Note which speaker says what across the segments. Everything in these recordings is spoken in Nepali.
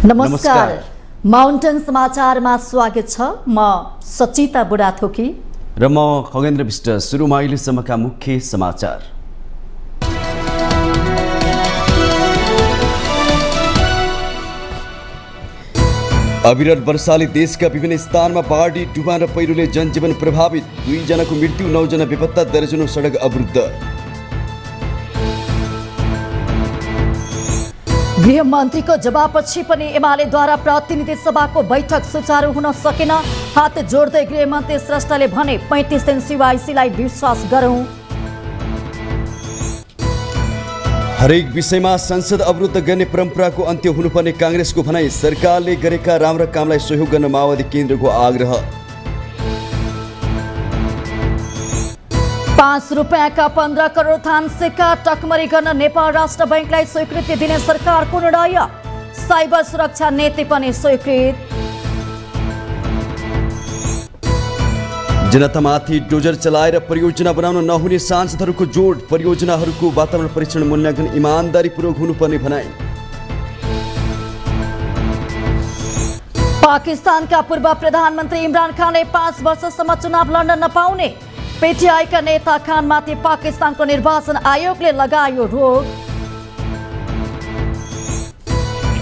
Speaker 1: नमस्कार। माउन्टेन समाचारमा स्वागत छ। म सचिता बुढाथोकी
Speaker 2: र म खगेन्द्र विष्ट। सुरुमा अहिलेसम्मका मुख्य समाचार। अविरल वर्षाले देशका विभिन्न स्थानमा बाढी, डुबान र पहिरोले जनजीवन प्रभावित। 2 जनाको मृत्यु, 9 जना बेपत्ता, दर्जनौं सडक अवरुद्ध।
Speaker 1: गृहमन्त्रीको जवाबपछि पनि एमालेद्वारा प्रतिनिधि सभाको बैठक सुचारू हुन सकेन। हात जोड्दै गृहमन्त्री श्रेष्ठले भने 35 दिन सिवाइसीलाई विश्वास गरौं।
Speaker 2: हरेक विषयमा संसद अवरुद्ध गर्ने परम्पराको अन्त्य हुनुपर्ने कांग्रेसको भनाई। सरकारले गरेका राम्रा कामलाई सहयोग गर्न माओवादी केन्द्रको आग्रह।
Speaker 1: 5 रुपियाँका 15 करोड थान सिक्का टकमरी गर्न नेपाल राष्ट्र बैंकलाई स्वीकृति दिने सरकारको निर्णय। साइबर सुरक्षा नीति पनि स्वीकृत।
Speaker 2: जनतामाथि डोजर चलाएर परियोजना बनाउन नहुने सांसदहरूको जोड। परियोजनाहरूको वातावरण परीक्षण मूल्याङ्कन इमानदारीपूर्वक हुनुपर्ने भनाई।
Speaker 1: पाकिस्तानका पूर्व प्रधानमन्त्री इमरान खानले 5 वर्षसम्म चुनाव लड्न नपाउने। पीटीआईका नेता खानमाथि पाकिस्तानको निर्वाचन आयोगले लगायो रोक।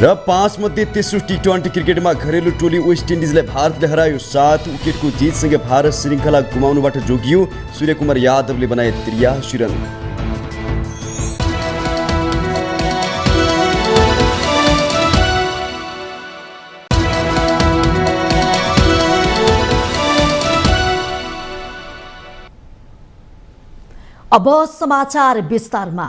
Speaker 2: र 5 मध्ये तेस्रो टी20 क्रिकेटमा घरेलु टोली वेस्ट इन्डिजलाई भारतले हरायो। 7 विकेटको जितसँगै भारत श्रृङ्खला गुमाउनुबाट जोगियो। सूर्यकुमार यादवले बनाए 83 रन।
Speaker 1: अब समाचार विस्तारमा।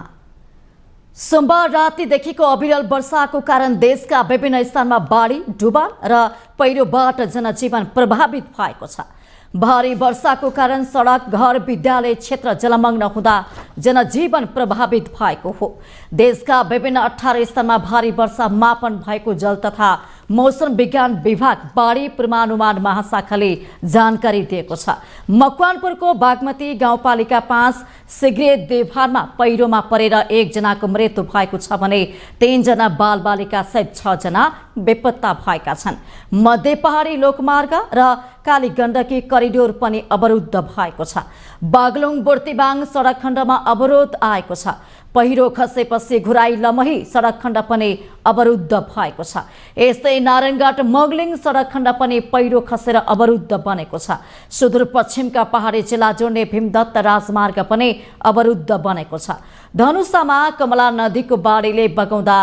Speaker 1: सोमबार रातिदेखिको अविरल वर्षाको कारण देशका विभिन्न स्थानमा बाढी, डुबान र पहिरोबाट जनजीवन प्रभावित भएको छ। भारी वर्षाको कारण सडक, घर, विद्यालय क्षेत्र जलमग्न हुँदा जनजीवन प्रभावित भएको हो। देशका विभिन्न 18 स्थानमा भारी वर्षा मापन भएको जल तथा मौसम विज्ञान विभाग बाढी पूर्वानुमान महाशाखाले जानकारी दिएको छ। मकवानपुरको बागमती गाउँपालिका 5 सिग्रे देवहारमा पहिरोमा परेर 1 जनाको मृत्यु भएको छ भने 3 जना बालबालिका सहित 6 जना बेपत्ता भएका छन्। मध्य पहाडी लोकमार्ग र काली गण्डकी करिडोर पनि अवरुद्ध भएको छ। बागलुङ बुर्तिबाङ सडक खण्डमा अवरोध आएको छ। पहिरो खसेपछि घुराई लमही सडक खण्ड पनि अवरुद्ध भएको छ। यस्तै नारायणघाट मगलिङ सडक खण्ड पनि पहिरो खसेर अवरुद्ध बनेको छ। सुदूरपश्चिमका पहाडी जिल्ला जोड्ने भीमदत्त राजमार्ग पनि अवरुद्ध बनेको छ। धनुषामा कमला नदीको बाढीले बगाउँदा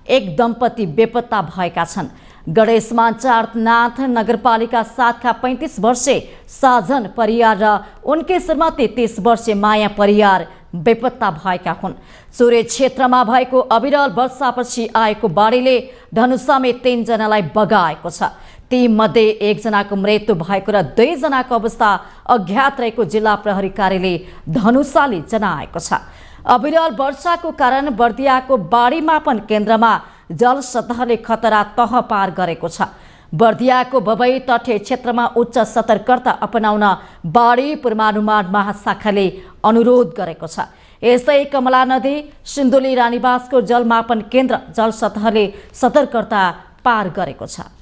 Speaker 1: 1 दम्पति बेपत्ता भएका छन्। गणेशमान चारनाथ नगरपालिका 7 का 35 वर्षीय साजन परियार र उनकी श्रीमती 30 वर्षीय माया परियार बेपत्ता भएका हुन्। चुरे क्षेत्रमा भएको अविरल वर्षापछि आएको बाढीले धनुषामै 3 जनालाई बगाएको छ। ती मध्ये 1 जनाको मृत्यु भएको र 2 जनाको अवस्था अज्ञात रहेको जिल्ला प्रहरी कार्यालय धनुषाले जनाएको छ। अविरल वर्षाको कारण बर्दियाको बाढी मापन केन्द्रमा जल सतहले खतरा तह पार गरेको छ। बर्दियाको बबई तटीय क्षेत्रमा उच्च सतर्कता अपनाउन बाढी पूर्वानुमान महाशाखाले अनुरोध गरेको छ। यस्तै कमला नदी सिन्धुली रानीबासको जलमापन केन्द्र जल सतहले सतर्कता पार गरेको छ।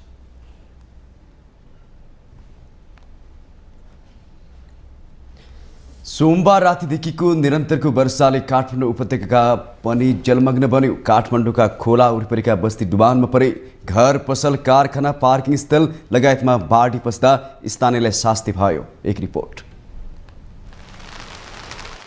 Speaker 2: सोमबार रातिदेखिको निरन्तरको वर्षाले काठमाडौँ उपत्यका पनि जलमग्न बन्यो। काठमाडौँका खोला वरिपरिका बस्ती डुबानमा परे। घर, पसल, कारखाना, पार्किङ स्थल लगायतमा बाढी पस्दा स्थानीयलाई शास्ति भयो। एक रिपोर्ट।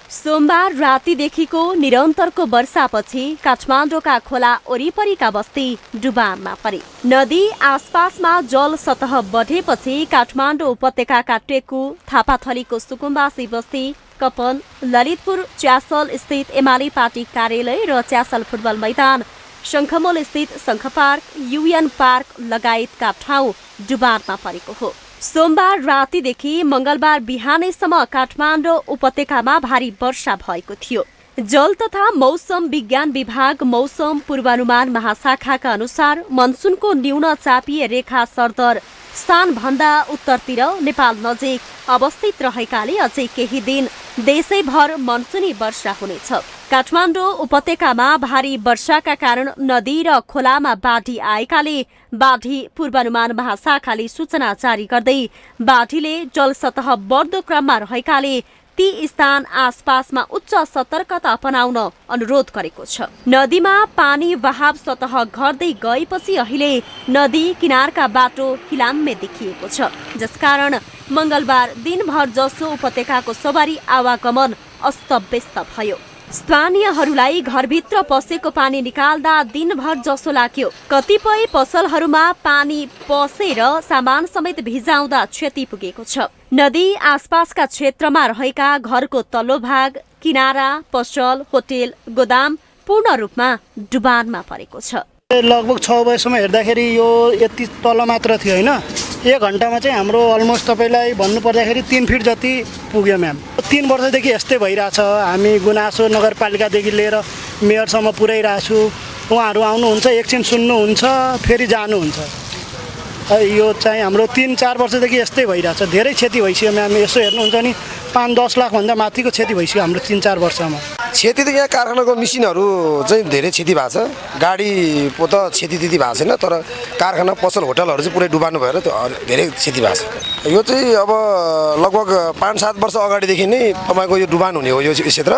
Speaker 3: सोमबार रातिदेखिको निरन्तरको वर्षापछि काठमाडौँका खोला वरिपरिका बस्ती डुबानमा परे। नदी आसपासमा जल सतह बढेपछि काठमाडौँ उपत्यकाका टेकु, थापाथलीको सुकुम्बासी बस्ती, कपन, ललितपुर च्यासल स्थित एमाले पार्टी कार्यालय र च्यासल फुटबल मैदान, शङ्खमूल स्थित शङ्ख पार्क, युएन पार्क लगायतका ठाउँ डुबानमा परेको हो। सोमबार रातिदेखि मंगलबार बिहानैसम्म काठमाडौँ उपत्यकामा भारी वर्षा भएको थियो। जल तथा मौसम विज्ञान विभाग मौसम पूर्वानुमान महाशाखाका अनुसार मनसुनको न्यून चापीय रेखा सरदर स्थानभन्दा उत्तरतिर नेपाल नजिक अवस्थित रहेकाले अझै केही दिन देशैभर मनसुनी वर्षा हुनेछ। काठमाडौँ उपत्यकामा भारी वर्षाका कारण नदी र खोलामा बाढी आएकाले बाढी पूर्वानुमान महाशाखाले सूचना जारी गर्दै बाढीले जलसतह बढ्दो क्रममा रहेकाले ती स्थान आसपासमा उच्च सतर्कता अपनाउन अनुरोध गरेको छ। नदीमा पानी बहाव सतह घट्दै गएपछि अहिले नदी किनारका बाटो हिलाम्मे देखिएको छ, जसकारण मंगलबार दिनभर जसो उपत्यकाको सवारी आवागमन अस्तव्यस्त भयो। स्थानीयहरूलाई घरभित्र पसेको पानी निकाल्दा दिनभर जसो लाग्यो। कतिपय पसलहरूमा पानी पसेर सामान समेत भिजाउँदा क्षति पुगेको छ। नदी आसपासका क्षेत्रमा रहेका घरको तल्लो भाग, किनारा, पसल, होटेल, गोदाम पूर्ण रूपमा डुबानमा परेको छ।
Speaker 4: लगभग 6 बजेसम्म हेर्दाखेरि यो यति तल मात्र थियो होइन। 1 घन्टामा चाहिँ हाम्रो अलमोस्ट तपाईँलाई भन्नुपर्दाखेरि 3 फिट जति पुग्यो म्याम। 3 वर्षदेखि यस्तै भइरहेछ। हामी गुनासो नगरपालिकादेखि लिएर मेयरसम्म पुर्याइरहेको छु। उहाँहरू आउनुहुन्छ, एकछिन सुन्नुहुन्छ, फेरि जानुहुन्छ। यो चाहिँ हाम्रो 3-4 वर्षदेखि यस्तै भइरहेछ। धेरै क्षति भइसक्यो म्याम। यसो हेर्नुहुन्छ नि 5-10 लाखभन्दा माथिको क्षति भइसक्यो हाम्रो 3-4 वर्षमा।
Speaker 5: क्षति त यहाँ कारखानाको मिसिनहरू चाहिँ धेरै क्षति भएको छ। गाडी पो त क्षति त्यति भएको छैन, तर कारखाना, पसल, होटलहरू चाहिँ पुरै डुबानु भएर धेरै क्षति भएको छ। यो चाहिँ अब लगभग 5-7 वर्ष अगाडिदेखि नै तपाईँको यो डुबान हुने हो। यो क्षेत्र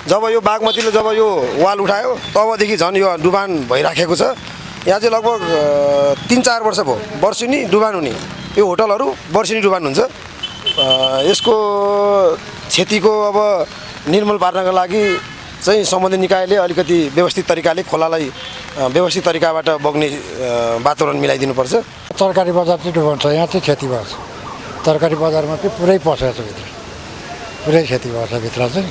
Speaker 5: जब यो बागमतीले जब यो वाल उठायो तबदेखि झन् यो डुबान भइराखेको छ। यहाँ चाहिँ लगभग 3-4 वर्ष भयो वर्षेनी डुबान हुने। यो होटलहरू वर्षेनी डुबान हुन्छ। यसको क्षतिको अब निर्मूल पार्नका लागि चाहिँ सम्बन्धित निकायले अलिकति व्यवस्थित तरिकाले खोलालाई व्यवस्थित तरिकाबाट बग्ने वातावरण मिलाइदिनुपर्छ।
Speaker 6: तरकारी बजार चाहिँ डुबाउँछ। यहाँ चाहिँ क्षति भएको छ। तरकारी बजारमा चाहिँ पुरै पसेको छ भित्र, पुरै क्षति भएको छ भित्र चाहिँ।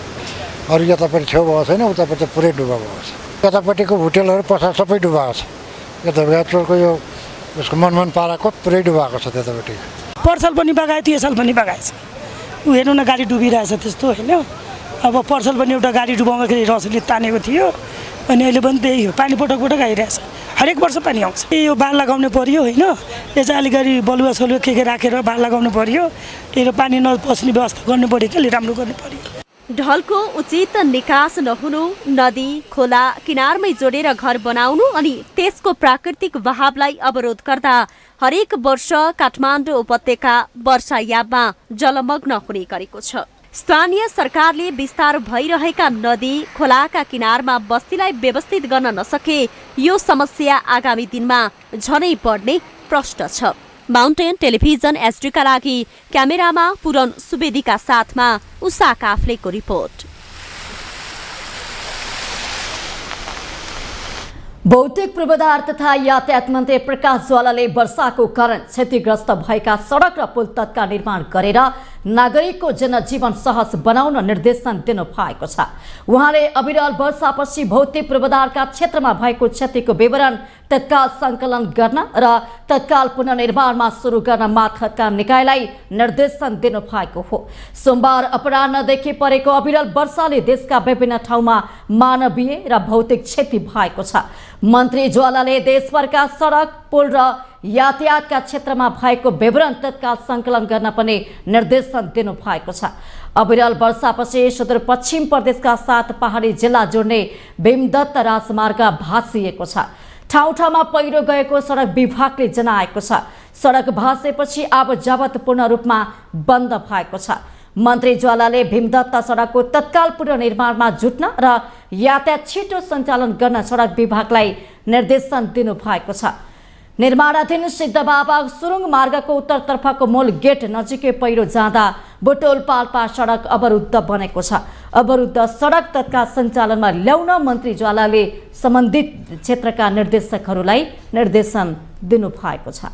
Speaker 6: अरू यतापट्टि छेउ भएको छैन, उतापट्टि पुरै डुबा भएको छ। यतापट्टिको होटेलहरू पसल सबै डुबाएको छ। यता भेटको यो उसको मनमन पाराको पुरै डुबाएको छ। त्यतापट्टि
Speaker 7: पर्सल पनि बगायो, त्यसल पनि बगाएछ। ऊ हेर्नु न गाडी डुबिरहेछ त्यस्तो होइन। अब पर्सल पनि एउटा गाडी डुबाउँदाखेरि रसले तानेको थियो, अनि अहिले पनि त्यही हो। पानी पटक आइरहेछ। हरेक वर्ष पानी आउँछ। यो बाँध लगाउनु पर्यो होइन। यो चाहिँ अलिकति बलुवा सलुवा के राखेर बाँध लगाउनु पर्यो। यो पानी नपस्ने व्यवस्था गर्नु पर्यो कि अलि राम्रो गर्नु पर्यो।
Speaker 3: ढलको उचित निकास नहुनु, नदी खोला किनारमै जोडेर घर बनाउनु अनि त्यसको प्राकृतिक बहावलाई अवरोध गर्दा हरेक वर्ष काठमाडौँ उपत्यका वर्षायाममा जलमग्न हुने गरेको छ। स्थानीय सरकारले विस्तार भइरहेका नदी खोलाका किनारमा बस्तीलाई व्यवस्थित गर्न नसके यो समस्या आगामी दिनमा झनै बढ्ने प्रश्न छ। माउन्टेन टेलिभिजन एसडीका लागि क्यामेरामा पूरन सुवेदीका साथमा उषा काफ्लेको रिपोर्ट।
Speaker 1: भौतिक पूर्वाधार तथा यातायात मन्त्री प्रकाश ज्वालाले वर्षाको कारण क्षतिग्रस्त भएका सडक र पुल तत्काल निर्माण गरेर नागरिकको जनजीवन सहज बनाउन निर्देशन दिनु भएको छ। उहाँले अविरल वर्षापछि भौतिक पूर्वाधारका क्षेत्रमा भएको क्षतिको विवरण तत्काल सङ्कलन गर्न र तत्काल पुनर्निर्माणमा सुरु गर्न मातहतका निकायलाई निर्देशन दिनु भएको हो। सोमबार अपराह्नदेखि परेको अविरल वर्षाले देशका विभिन्न ठाउँमा मानवीय र भौतिक क्षति भएको छ। मन्त्री ज्वालाले देशभरका सडक, पुल र यातायातका क्षेत्रमा भएको विवरण तत्काल सङ्कलन गर्न पनि निर्देशन दिनु भएको छ। अविरल वर्षापछि सुदूरपश्चिम प्रदेशका 7 पहाडी जिल्ला जोड्ने भीमदत्त राजमार्ग भाँसिएको छ। ठाउँ ठाउँमा पहिरो गएको सडक विभागले जनाएको छ। सडक भाँसेपछि आवत पूर्ण रूपमा बन्द भएको छ। मन्त्री ज्वालाले भीमदत्त सडकको तत्काल पुनर्निर्माणमा जुट्न र यातायात छिटो सञ्चालन गर्न सडक विभागलाई निर्देशन दिनु भएको छ। निर्माणाधीन सिद्धबाबा सुरुङ मार्गको उत्तरतर्फको मूल गेट नजिकै पहिरो जाँदा बुटोल पाल्पा सडक अवरुद्ध बनेको छ। अवरुद्ध सडक तत्काल सञ्चालनमा ल्याउन मन्त्री ज्वालाले सम्बन्धित क्षेत्रका निर्देशकहरूलाई निर्देशन दिनु भएको छ।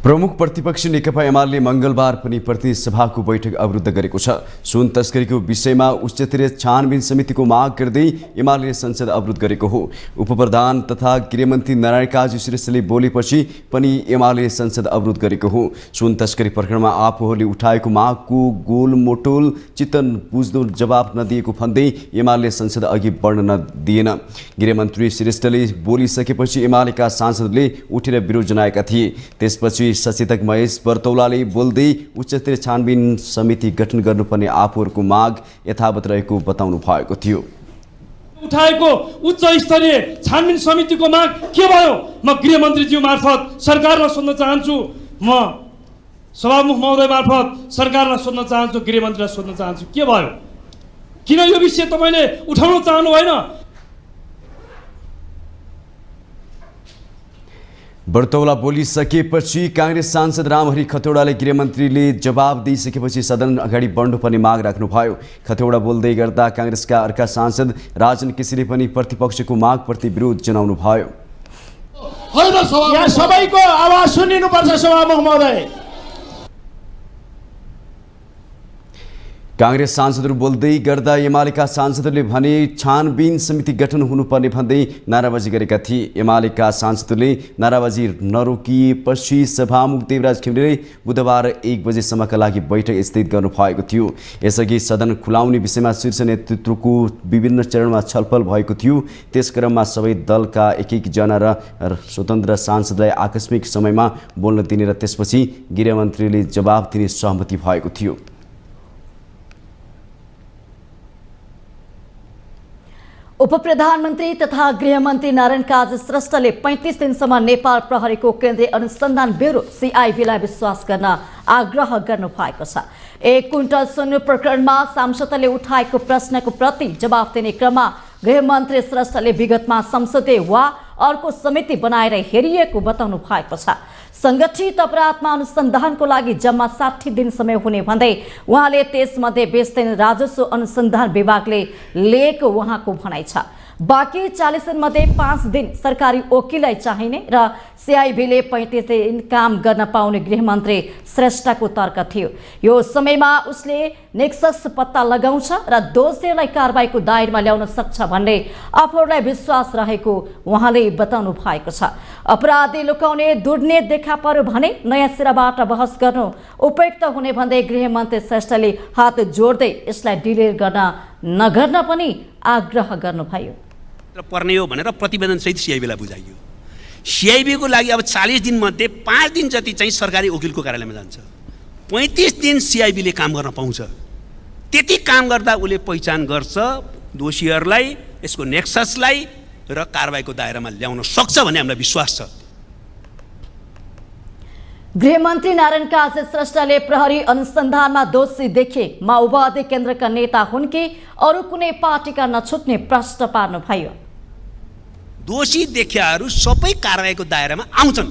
Speaker 2: प्रमुख प्रतिपक्षी नेकपा एमाले मङ्गलबार पनि प्रतिनिधि सभाको बैठक अवरुद्ध गरेको छ। सुन तस्करीको विषयमा उच्चस्तरीय छानबिन समितिको माग गर्दै एमाले संसद अवरुद्ध गरेको हो। उपप्रधान तथा गृहमन्त्री नारायण काजी श्रेष्ठले बोलेपछि पनि एमाले संसद अवरुद्ध गरेको हो। सुन तस्करी प्रकरणमा आफूहरूले उठाएको मागको गोलमोटोल चित्त बुझ्दो जवाब नदिएको भन्दै एमाले संसद अघि बढ्न नदिएन। गृहमन्त्री श्रेष्ठले बोलिसकेपछि एमालेका सांसदले उठेर विरोध जनाएका थिए। त्यसपछि सचेतक महेश बर्तौलाले बोल्दै उच्चस्तरीय छानबिन समिति गठन गर्नुपर्ने आफूहरूको माग यथावत रहेको बताउनु भएको थियो।
Speaker 8: उठाएको उच्च स्तरीय छानबिन समितिको माग के भयो? म गृहमन्त्रीज्यू मार्फत सरकारलाई सोध्न चाहन्छु, म सभामुख महोदय मार्फत सरकारलाई सोध्न चाहन्छु, गृहमन्त्रीलाई सोध्न चाहन्छु, के भयो? किन यो विषय तपाईँले उठाउन चाहनु भएन?
Speaker 2: बर्तौला बोलिसकेपछि काङ्ग्रेस सांसद रामहरि खतौडाले गृहमन्त्रीले जवाब दिइसकेपछि सदन अगाडि बढ्नुपर्ने माग राख्नुभयो। खतौडा बोल्दै गर्दा काङ्ग्रेसका अर्का सांसद राजन केसीले पनि प्रतिपक्षको मागप्रति विरोध जनाउनु भयो।
Speaker 8: यहाँ सबैको आवाज सुनिनुपर्छ सभामुख महोदय।
Speaker 2: काङ्ग्रेस सांसदहरू बोल्दै गर्दा एमालेका सांसदहरूले भने छानबिन समिति गठन हुनुपर्ने भन्दै नाराबाजी गरेका थिए। एमालेका सांसदहरूले नाराबाजी नरोकिएपछि सभामुख देवराज घिमिरेले बुधबार 1 बजेसम्मका लागि बैठक स्थगित गर्नुभएको थियो। यसअघि सदन खुलाउने विषयमा शीर्ष नेतृत्वको विभिन्न चरणमा छलफल भएको थियो। त्यस क्रममा सबै दलका एक जना र स्वतन्त्र सांसदलाई आकस्मिक समयमा बोल्न दिने र त्यसपछि गृहमन्त्रीले जवाब दिने सहमति भएको थियो।
Speaker 1: उपप्रधानमन्त्री तथा गृहमन्त्री नारायण काजी श्रेष्ठले 35 दिनसम्म नेपाल प्रहरीको केन्द्रीय अनुसन्धान ब्युरो CIB लाई विश्वास गर्न आग्रह गर्नु भएको छ। 1 क्विन्टल सुन प्रकरणमा सांसदले उठाएको प्रश्नको प्रति जवाफ दिने क्रममा गृहमन्त्री श्रेष्ठले विगतमा संसदीय वा अर्को समिति बनाएर हेरिएको बताउनु भएको छ। संगठित अपराधमा अनुसन्धानको लागि जम्मा 60 दिन समय हुने भन्दै उहाँले त्यसमध्ये 20 दिन राजस्व अनुसन्धान विभागले लिएको उहाँको भनाइ छ। बाँकी 40 दिनमध्ये 5 दिन सरकारी वकिललाई चाहिने र CIB ले 35 दिन काम गर्न पाउने गृहमन्त्री श्रेष्ठको तर्क थियो। यो समयमा उसले नेक्सस पत्ता लगाउँछ र दोषीलाई कारबाहीको दायरामा ल्याउन सक्छ भन्ने आफूहरूलाई विश्वास रहेको उहाँले बताउनु भएको छ। अपराधी लुकाउने दुर्नीति देखा पर्यो भने नयाँ सिराबाट बहस गर्नु उपयुक्त हुने भन्दै गृहमन्त्री श्रेष्ठले हात जोड्दै यसलाई डिले नगर्न पनि आग्रह गर्नुभयो।
Speaker 9: पर्ने हो भनेर प्रतिवेदनसहित CIB लाई बुझाइयो। CIB को लागि अब 40 दिन मध्ये 5 दिन जति चाहिँ सरकारी वकिलको कार्यालयमा जान्छ। 35 दिन CIB ले काम गर्न पाउँछ। त्यति काम गर्दा उसले पहिचान गर्छ दोषीहरूलाई, यसको नेक्ससलाई र कारबाहीको दायरामा ल्याउन सक्छ भन्ने हामीलाई विश्वास छ।
Speaker 1: गृहमन्त्री नारायण काजी श्रेष्ठले प्रहरी अनुसन्धानमा दोषी देखे माओवादी केन्द्रका नेता हुन् कि अरू कुनै पार्टीका नछुट्ने प्रश्न पार्नुभयो।
Speaker 9: दोषी देखियाहरू सबै कारबाहीको दायरामा आउँछन्।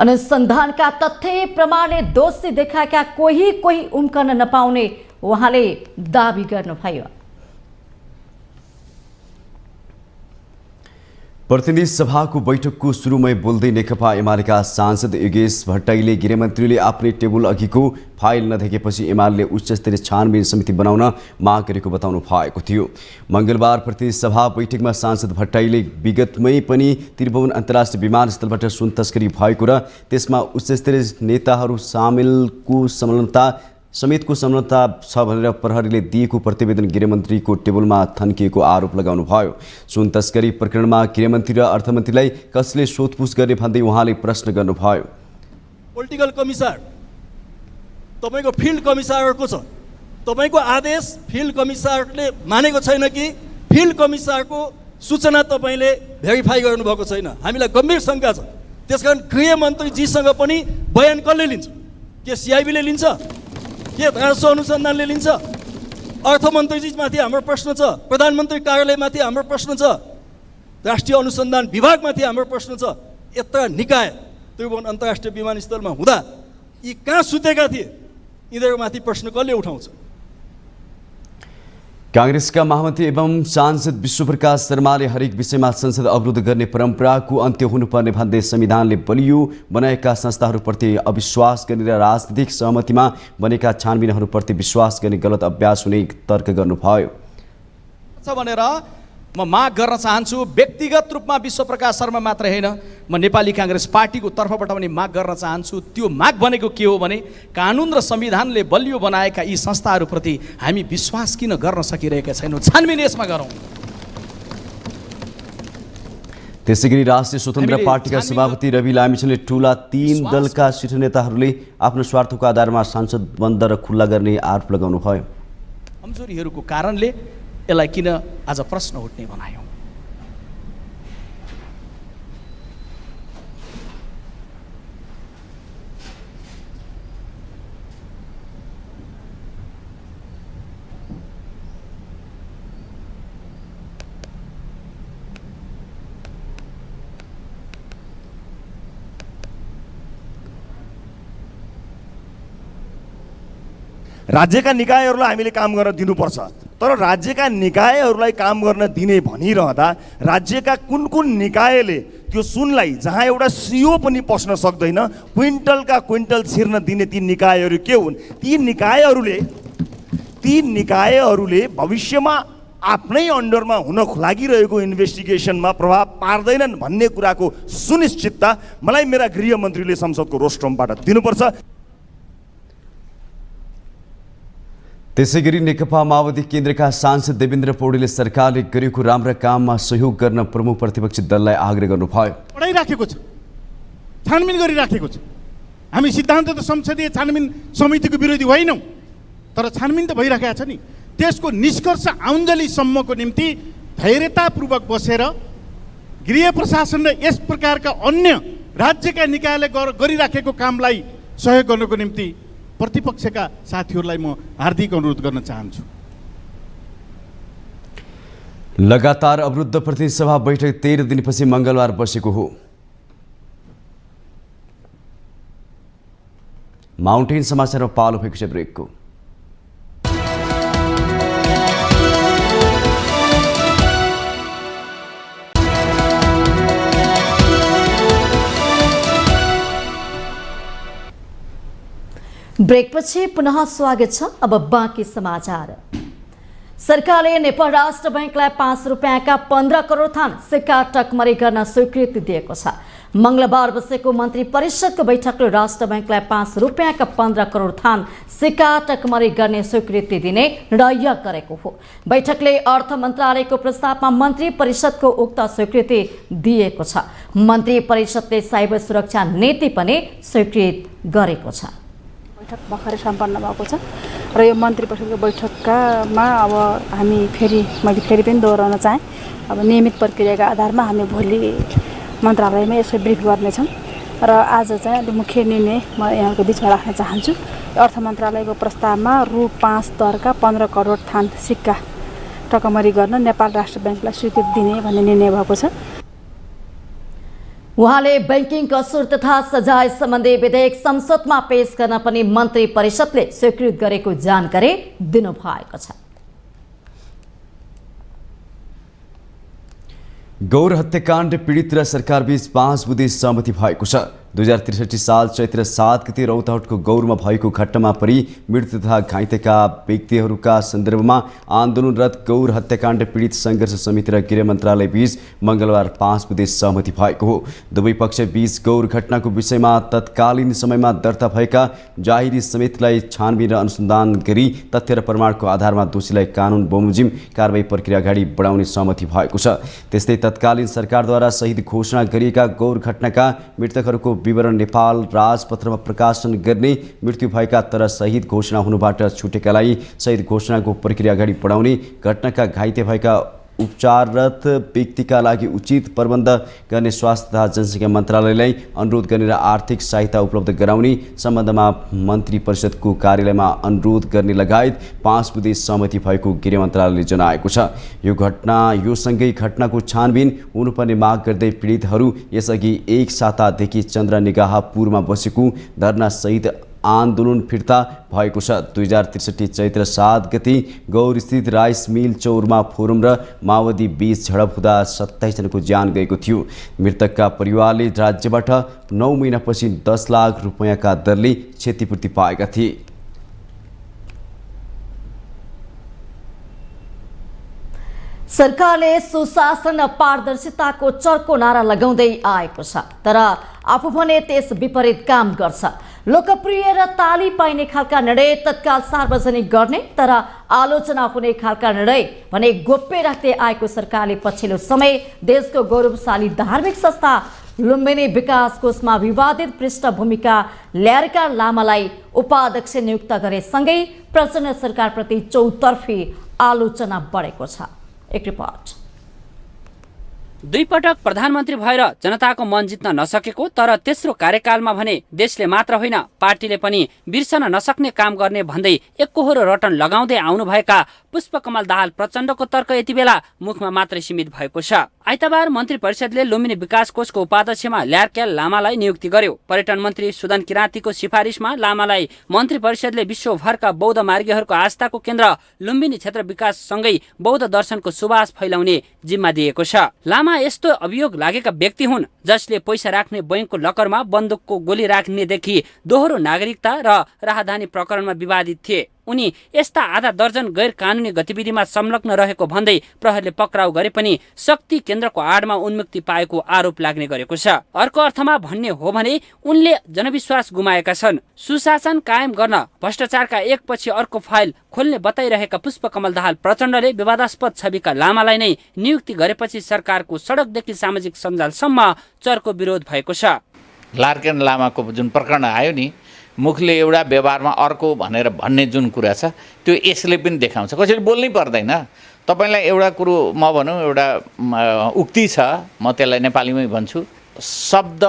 Speaker 1: अनुसन्धानका तथ्य प्रमाणले दोषी देखाएका कोही उम्कन नपाउने उहाँले दाबी गर्नुभयो।
Speaker 2: प्रतिनिधि सभाको बैठकको सुरुमै बोल्दै नेकपा एमालेका सांसद योगेश भट्टराईले गृहमन्त्रीले आफ्नै टेबल अघिको फाइल नदेखेपछि एमाले उच्चस्तरीय छानबिन समिति बनाउन माग गरेको बताउनु भएको थियो। मङ्गलबार प्रतिनिधि सभा बैठकमा सांसद भट्टराईले विगतमै पनि त्रिभुवन अन्तर्राष्ट्रिय विमानस्थलबाट सुन तस्करी भएको र त्यसमा उच्चस्तरीय नेताहरू समेतको संलग्नता छ भनेर प्रहरीले दिएको प्रतिवेदन गृहमन्त्रीको टेबलमा थन्किएको आरोप लगाउनुभयो। सुन तस्करी प्रकरणमा गृहमन्त्री र अर्थमन्त्रीलाई कसले सोधपुछ गर्ने भन्दै उहाँले प्रश्न गर्नुभयो।
Speaker 8: पोलिटिकल कमिसार तपाईको फिल्ड कमिसारको छ, तपाईको आदेश फिल्ड कमिसारले मानेको छैन कि फिल्ड कमिसारको सूचना तपाईले भेरिफाई गर्नुभएको छैन, हामीलाई गम्भीर शङ्का छ। त्यसकारण गृहमन्त्रीजीसँग पनि बयान कसले लिन्छ? के CIB ले लिन्छ? के राजस्व अनुसन्धानले लिन्छ? अर्थमन्त्रीजीमाथि हाम्रो प्रश्न छ, प्रधानमन्त्री कार्यालयमाथि हाम्रो प्रश्न छ, राष्ट्रिय अनुसन्धान विभागमाथि हाम्रो प्रश्न छ। यत्र निकाय त्रिभुवन अन्तर्राष्ट्रिय विमानस्थलमा हुँदा यी कहाँ सुतेका थिए? यिनीहरूमाथि प्रश्न कसले उठाउँछ?
Speaker 2: कांग्रेसका महामन्त्री एवं सांसद विश्वप्रकाश शर्माले हरेक विषयमा संसद अवरोध गर्ने परम्पराको अन्त्य हुनुपर्ने भन्दै संविधानले बलियो बनाएका संस्थाहरूप्रति अविश्वास गर्ने र राजनीतिक सहमतिमा बनेका छानबिनहरूप्रति विश्वास गर्ने गलत अभ्यास हुने तर्क गर्नुभयो
Speaker 10: भनेर म माग गर्न चाहन्छु। व्यक्तिगत रूपमा विश्वप्रकाश शर्मा मात्र होइन, म नेपाली कांग्रेस पार्टीको तर्फबाट पनि माग गर्न चाहन्छु। त्यो माग भनेको के हो भने कानुन र संविधानले बलियो बनाएका यी संस्थाहरूप्रति हामी विश्वास किन गर्न सकिरहेका छैनौँ, छानबिन यसमा गरौँ।
Speaker 2: त्यसैगरी राष्ट्रिय स्वतन्त्र पार्टीका सभापति रवि लामिछाने ठूला 3 दलका शीर्ष नेताहरूले आफ्नो स्वार्थको आधारमा सांसद बन्द र खुल्ला गर्ने आरोप लगाउनुभयो।
Speaker 10: कमजोरीहरूको कारणले यसलाई किन आज प्रश्न उठ्ने बनायौँ।
Speaker 11: राज्यका निकायहरूलाई हामीले काम गर्न दिनुपर्छ, तर राज्यका निकायहरूलाई काम गर्न दिने भनिरहँदा राज्यका कुन कुन निकायले त्यो सुनलाई जहाँ एउटा सियो पनि पस्न सक्दैन क्विन्टलका क्विन्टल छिर्न दिने ती निकायहरू के हुन्? ती निकायहरूले भविष्यमा आफ्नै अन्डरमा हुन लागिरहेको इन्भेस्टिगेसनमा प्रभाव पार्दैनन् भन्ने कुराको सुनिश्चितता मलाई मेरा गृहमन्त्रीले संसदको रोस्ट्रमबाट दिनुपर्छ।
Speaker 2: त्यसैगरी नेकपा माओवादी केन्द्रका सांसद देवेन्द्र पौडेलले सरकारले गरेको राम्रा काममा सहयोग गर्न प्रमुख प्रतिपक्षी दललाई आग्रह गर्नुभयो।
Speaker 12: पढाइराखेको छ, छानबिन गरिराखेको छ। हामी सिद्धान्त त संसदीय छानबिन समितिको विरोधी होइनौँ, तर छानबिन त भइराखेको छ नि। त्यसको निष्कर्ष आउन्जेलीसम्मको निम्ति धैर्यतापूर्वक बसेर गृह प्रशासन र यस प्रकारका अन्य राज्यका निकायले गरिराखेको कामलाई सहयोग गर्नको निम्ति प्रतिपक्षका साथीहरूलाई म हार्दिक अनुरोध गर्न चाहन्छु।
Speaker 2: लगातार अवरुद्ध प्रतिनिधि सभा बैठक 13 दिनपछि मंगलबार बसेको हो। माउन्टेन समाचारमा पालो भएको छ ब्रेकको।
Speaker 1: ब्रेकपछि पुनः स्वागत छ। अब बाँकी समाचार। सरकारले नेपाल राष्ट्र बैंकलाई 5 रुपियाँका 15 करोड थान सिक्का टकमरी गर्न स्वीकृति दिएको छ। मंगलबार बसेको मन्त्री परिषदको बैठकले राष्ट्र बैंकलाई 5 रुपियाँका 15 करोड थान सिक्का टकमरी गर्ने स्वीकृति दिने निर्णय गरेको हो। बैठकले अर्थ मन्त्रालयको प्रस्तावमा मन्त्री परिषदको उक्त स्वीकृति दिएको छ। मन्त्री परिषदले साइबर सुरक्षा नीति पनि स्वीकृत गरेको छ।
Speaker 13: बैठक भर्खरै सम्पन्न भएको छ र यो मन्त्री परिषदको बैठकमा अब हामी मैले फेरि पनि दोहोऱ्याउन चाहेँ। अब नियमित प्रक्रियाका आधारमा हामी भोलि मन्त्रालयमा यसो ब्रिफ गर्नेछौँ र आज चाहिँ अलिक मुख्य निर्णय म यहाँको बिचमा राख्न चाहन्छु। अर्थ मन्त्रालयको प्रस्तावमा रु 5 दरका 15 करोड थान सिक्का टकमरी गर्न नेपाल राष्ट्र बैंकलाई स्वीकृति दिने भन्ने निर्णय भएको छ।
Speaker 1: उहाँले बैंकिङ कसुर तथा सजाय सम्बन्धी विधेयक संसदमा पेश गर्न पनि मन्त्री परिषदले स्वीकृत गरेको जानकारी दिनुभएको छ।
Speaker 2: गौर हत्याकाण्ड पीडित र सरकारबीच 5 बुँदे सहमति भएको छ। 2063 साल चैत्र 7 गते रौतहटको गौरमा भएको घटनामा परि मृत्यु तथा घाइतेका व्यक्तिहरूका सन्दर्भमा आन्दोलनरत गौर हत्याकाण्ड पीडित सङ्घर्ष समिति र गृह मन्त्रालय बीच मंगलबार 5 बुँदे सहमति भएको हो। दुवै पक्ष बीच गौर घटनाको विषयमा तत्कालीन समयमा दर्ता भएका जाहेरी समेतलाई छानबिन र अनुसन्धान गरी तथ्य र प्रमाणको आधारमा दोषीलाई कानुन बमोजिम कारबाही प्रक्रिया अगाडि बढाउने सहमति भएको छ। त्यस्तै तत्कालीन सरकारद्वारा शहीद घोषणा गरिएका गौर घटनाका मृतकहरूको विवरण नेपाल राजपत्रमा प्रकाशन गर्ने, मृत्यु भएका तर शहीद घोषणा हुनुबाट छुटेकालाई शहीद घोषणाको प्रक्रिया अगाडि बढाउने, घटनाका घाइते भएका उपचाररत व्यक्तिका लागि उचित प्रबन्ध गर्ने स्वास्थ्य तथा जनसङ्ख्या मन्त्रालयलाई अनुरोध गर्ने र आर्थिक सहायता उपलब्ध गराउने सम्बन्धमा मन्त्री परिषदको कार्यालयमा अनुरोध गर्ने लगायत 5 बुँदे सहमति भएको गृह मन्त्रालयले जनाएको छ। यो सँगै घटनाको छानबिन हुनुपर्ने माग गर्दै पीडितहरू यसअघि 1 सातादेखि चन्द्रनिगाहपुरमा बसेको धरना सहित आन्दोलन फिर्ता भएको छ। 2063 चैत्र 7 गति गौरस्थित राइस मिल चौरमा फोरम र माओवादी बीच झडप हुँदा 27 जनाको ज्यान गएको थियो। मृतकका परिवारले राज्यबाट 9 महिनापछि 10 लाख रुपैयाँका दरले क्षतिपूर्ति पाएका थिए।
Speaker 1: सरकारले सुशासन र पारदर्शिताको चर्को नारा लगाउँदै आएको छ, तर आफू भने त्यस विपरीत काम गर्छ। लोकप्रिय र ताली पाइने खालका निर्णय तत्काल सार्वजनिक गर्ने, तर आलोचना हुने खालका निर्णय भने गोप्य राख्दै आएको सरकारले पछिल्लो समय देशको गौरवशाली धार्मिक संस्था लुम्बिनी विकास कोषमा विवादित पृष्ठभूमिका ल्याएका लामालाई उपाध्यक्ष नियुक्त गरेसँगै प्रचण्ड सरकारप्रति चौतर्फी आलोचना बढेको छ। एक रिपोर्ट।
Speaker 14: दुई पटक प्रधानमन्त्री भएर जनताको मन जित्न नसकेको तर तेस्रो कार्यकालमा भने देशले मात्र होइन पार्टीले पनि बिर्सन नसक्ने काम गर्ने भन्दै एकहोरो रटन लगाउँदै आउनुभएका पुष्पकमल दाहाल प्रचण्डको तर्क यति बेला मुखमा मात्रै सीमित भएको छ। आइतबार मन्त्री परिषदले लुम्बिनी विकास कोषको उपाध्यक्षमा ल्यार्क्याल लामालाई नियुक्ति गर्यो। पर्यटन मन्त्री सुदन किराँतीको सिफारिसमा लामालाई मन्त्री परिषदले विश्वभरका बौद्ध मार्गीहरूको आस्थाको केन्द्र लुम्बिनी क्षेत्र विकाससँगै बौद्ध दर्शनको सुवास फैलाउने जिम्मा दिएको छ। लामा यस्तो अभियोग लागेका व्यक्ति हुन् जसले पैसा राख्ने बैंकको लकरमा बन्दुकको गोली राख्नेदेखि दोहोरो नागरिकता र राहदानी प्रकरणमा विवादित थिए। उनी यस्ता आधा दर्जन गैर कानुनी गतिविधिमा संलग्न रहेको भन्दै प्रहरीले पक्राउ गरे पनि शक्ति केन्द्रको आडमा उन्मुक्ति पाएको आरोप लाग्ने गरेको छ। अर्को अर्थमा भन्ने हो भने उनले जनविश्वास गुमाएका छन्। सुशासन कायम गर्न भ्रष्टाचारका एकपछि अर्को फाइल खोल्ने बताइरहेका पुष्पकमल दाहाल प्रचण्डले विवादास्पद छविका लामालाई नै नियुक्ति गरेपछि सरकारको सडकदेखि सामाजिक सञ्जालसम्म चर्को विरोध भएको छ।
Speaker 15: ल्यार्क्याल लामाको जुन प्रकरण आयो नि, मुखले एउटा व्यवहारमा अर्को भनेर भन्ने जुन कुरा छ त्यो यसले पनि देखाउँछ। कसैले बोल्नै पर्दैन। तपाईँलाई एउटा कुरो म भनौँ, एउटा उक्ति छ, म त्यसलाई नेपालीमै भन्छु। शब्द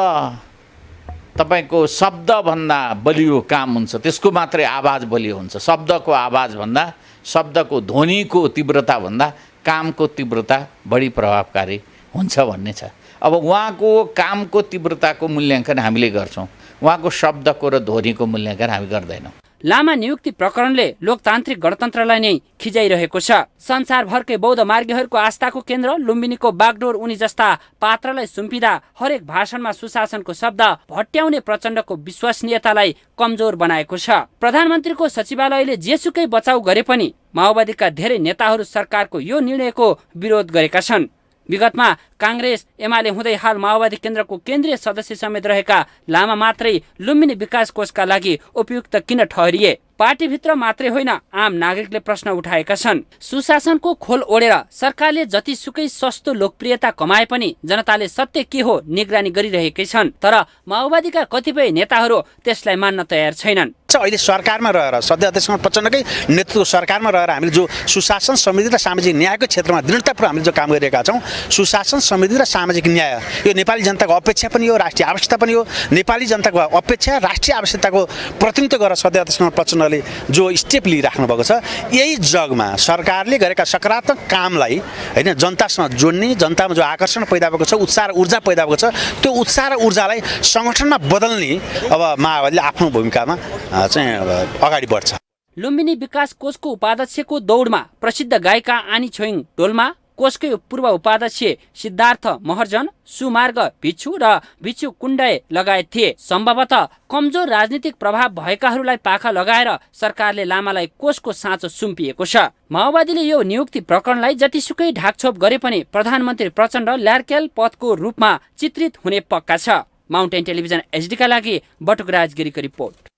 Speaker 15: तपाईँको शब्दभन्दा बलियो काम हुन्छ, त्यसको मात्रै आवाज बलियो हुन्छ। शब्दको आवाजभन्दा, शब्दको ध्वनिको तीव्रताभन्दा कामको तीव्रता बढी प्रभावकारी हुन्छ भन्ने छ। अब उहाँको कामको तीव्रताको मूल्याङ्कन हामीले गर्छौँ, उहाँको शब्दको र ध्वनिको मूल्याङ्कन हामी गर्दैनौँ।
Speaker 14: लामा नियुक्ति प्रकरणले लोकतान्त्रिक गणतन्त्रलाई नै खिजाइरहेको छ। संसारभरकै बौद्ध मार्गीहरूको आस्थाको केन्द्र लुम्बिनीको बागडोर उनी जस्ता पात्रलाई सुम्पिँदा हरेक भाषणमा सुशासनको शब्द भट्याउने प्रचण्डको विश्वसनीयतालाई कमजोर बनाएको छ। प्रधानमन्त्रीको सचिवालयले जेसुकै बचाउ गरे पनि माओवादीका धेरै नेताहरू सरकारको यो निर्णयको विरोध गरेका छन्। विगतमा काङ्ग्रेस एमाले हुँदै हाल माओवादी केन्द्रको केन्द्रीय सदस्य समेत रहेका लामा मात्रै लुम्बिनी विकास कोषका लागि उपयुक्त किन ठहरिए? पार्टीभित्र मात्रै होइन, आम नागरिकले प्रश्न उठाएका छन्। सुशासनको खोल ओढेर सरकारले जतिसुकै सस्तो लोकप्रियता कमाए पनि जनताले सत्य के हो निगरानी गरिरहेकै छन्, तर माओवादीका कतिपय नेताहरू त्यसलाई मान्न तयार छैनन्।
Speaker 16: अहिले सरकारमा रहेर सध्या अध्यक्ष प्रचण्डकै नेतृत्व सरकारमा रहेर हामीले जो सुशासन समृद्धि र सामाजिक न्यायको क्षेत्रमा दृढतापूर्वक हामीले जो काम गरिरहेका छौँ, सुशासन समृद्धि र सामाजिक न्याय यो नेपाली जनताको अपेक्षा पनि हो, राष्ट्रिय आवश्यकता पनि हो। नेपाली जनताको अपेक्षा राष्ट्रिय आवश्यकताको प्रतिनिधित्व गरेर सध्या अध्यक्ष प्रचण्डले जो स्टेप लिइराख्नु भएको छ, यही जगमा सरकारले गरेका सकारात्मक कामलाई होइन जनतासँग जोड्ने, जनतामा जो आकर्षण पैदा भएको छ, उत्साह र ऊर्जा पैदा भएको छ, त्यो उत्साह र ऊर्जालाई सङ्गठनमा बदल्ने अब माओवादीले आफ्नो भूमिकामा चाहिँ अगाडि बढ्छ।
Speaker 14: लुम्बिनी विकास कोषको उपाध्यक्षको दौडमा प्रसिद्ध गायिका आनी छोइङ डोल्मा, कोषकै पूर्व उपाध्यक्ष सिद्धार्थ महर्जन, सुमार्ग भिक्षु र भिक्षु कुण्डय लगायत थिए। सम्भवतः कमजोर राजनीतिक प्रभाव भएकाहरूलाई पाखा लगाएर सरकारले लामालाई कोषको साँचो सुम्पिएको छ। माओवादीले यो नियुक्ति प्रकरणलाई जतिसुकै ढाकछोप गरे पनि प्रधानमन्त्री प्रचण्ड ल्यार्क्याल पदको रूपमा चित्रित हुने पक्का छ। माउन्टेन टेलिभिजन एचडीका लागि बटुकराज गिरीको रिपोर्ट।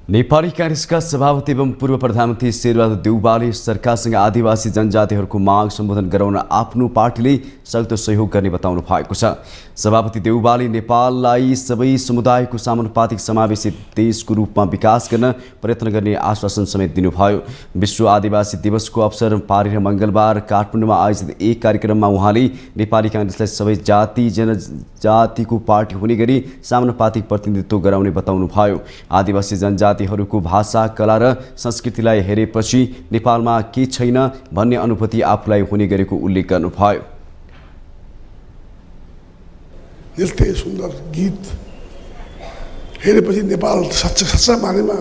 Speaker 2: नेपाली काङ्ग्रेसका सभापति एवं पूर्व प्रधानमन्त्री शेरबहादुर देउवाले सरकारसँग आदिवासी जनजातिहरूको माग सम्बोधन गराउन आफ्नो पार्टीले सक्दो सहयोग गर्ने बताउनु भएको छ। सभापति देउवाले नेपाललाई सबै समुदायको समानुपातिक समावेशी देशको रूपमा विकास गर्न प्रयत्न गर्ने आश्वासन समेत दिनुभयो। विश्व आदिवासी दिवसको अवसर पारेर मङ्गलबार काठमाडौँमा आयोजित एक कार्यक्रममा उहाँले नेपाली काङ्ग्रेसलाई सबै जाति जनजातिको पार्टी हुने गरी समानुपातिक प्रतिनिधित्व गराउने बताउनुभयो। आदिवासी जनजातिहरूको भाषा, कला र संस्कृतिलाई हेरेपछि नेपालमा के छैन भन्ने अनुभूति आफूलाई हुने गरेको उल्लेख गर्नुभयो।
Speaker 17: यस्तै सुन्दर गीत हेरेपछि नेपाल सच्चा मानेमा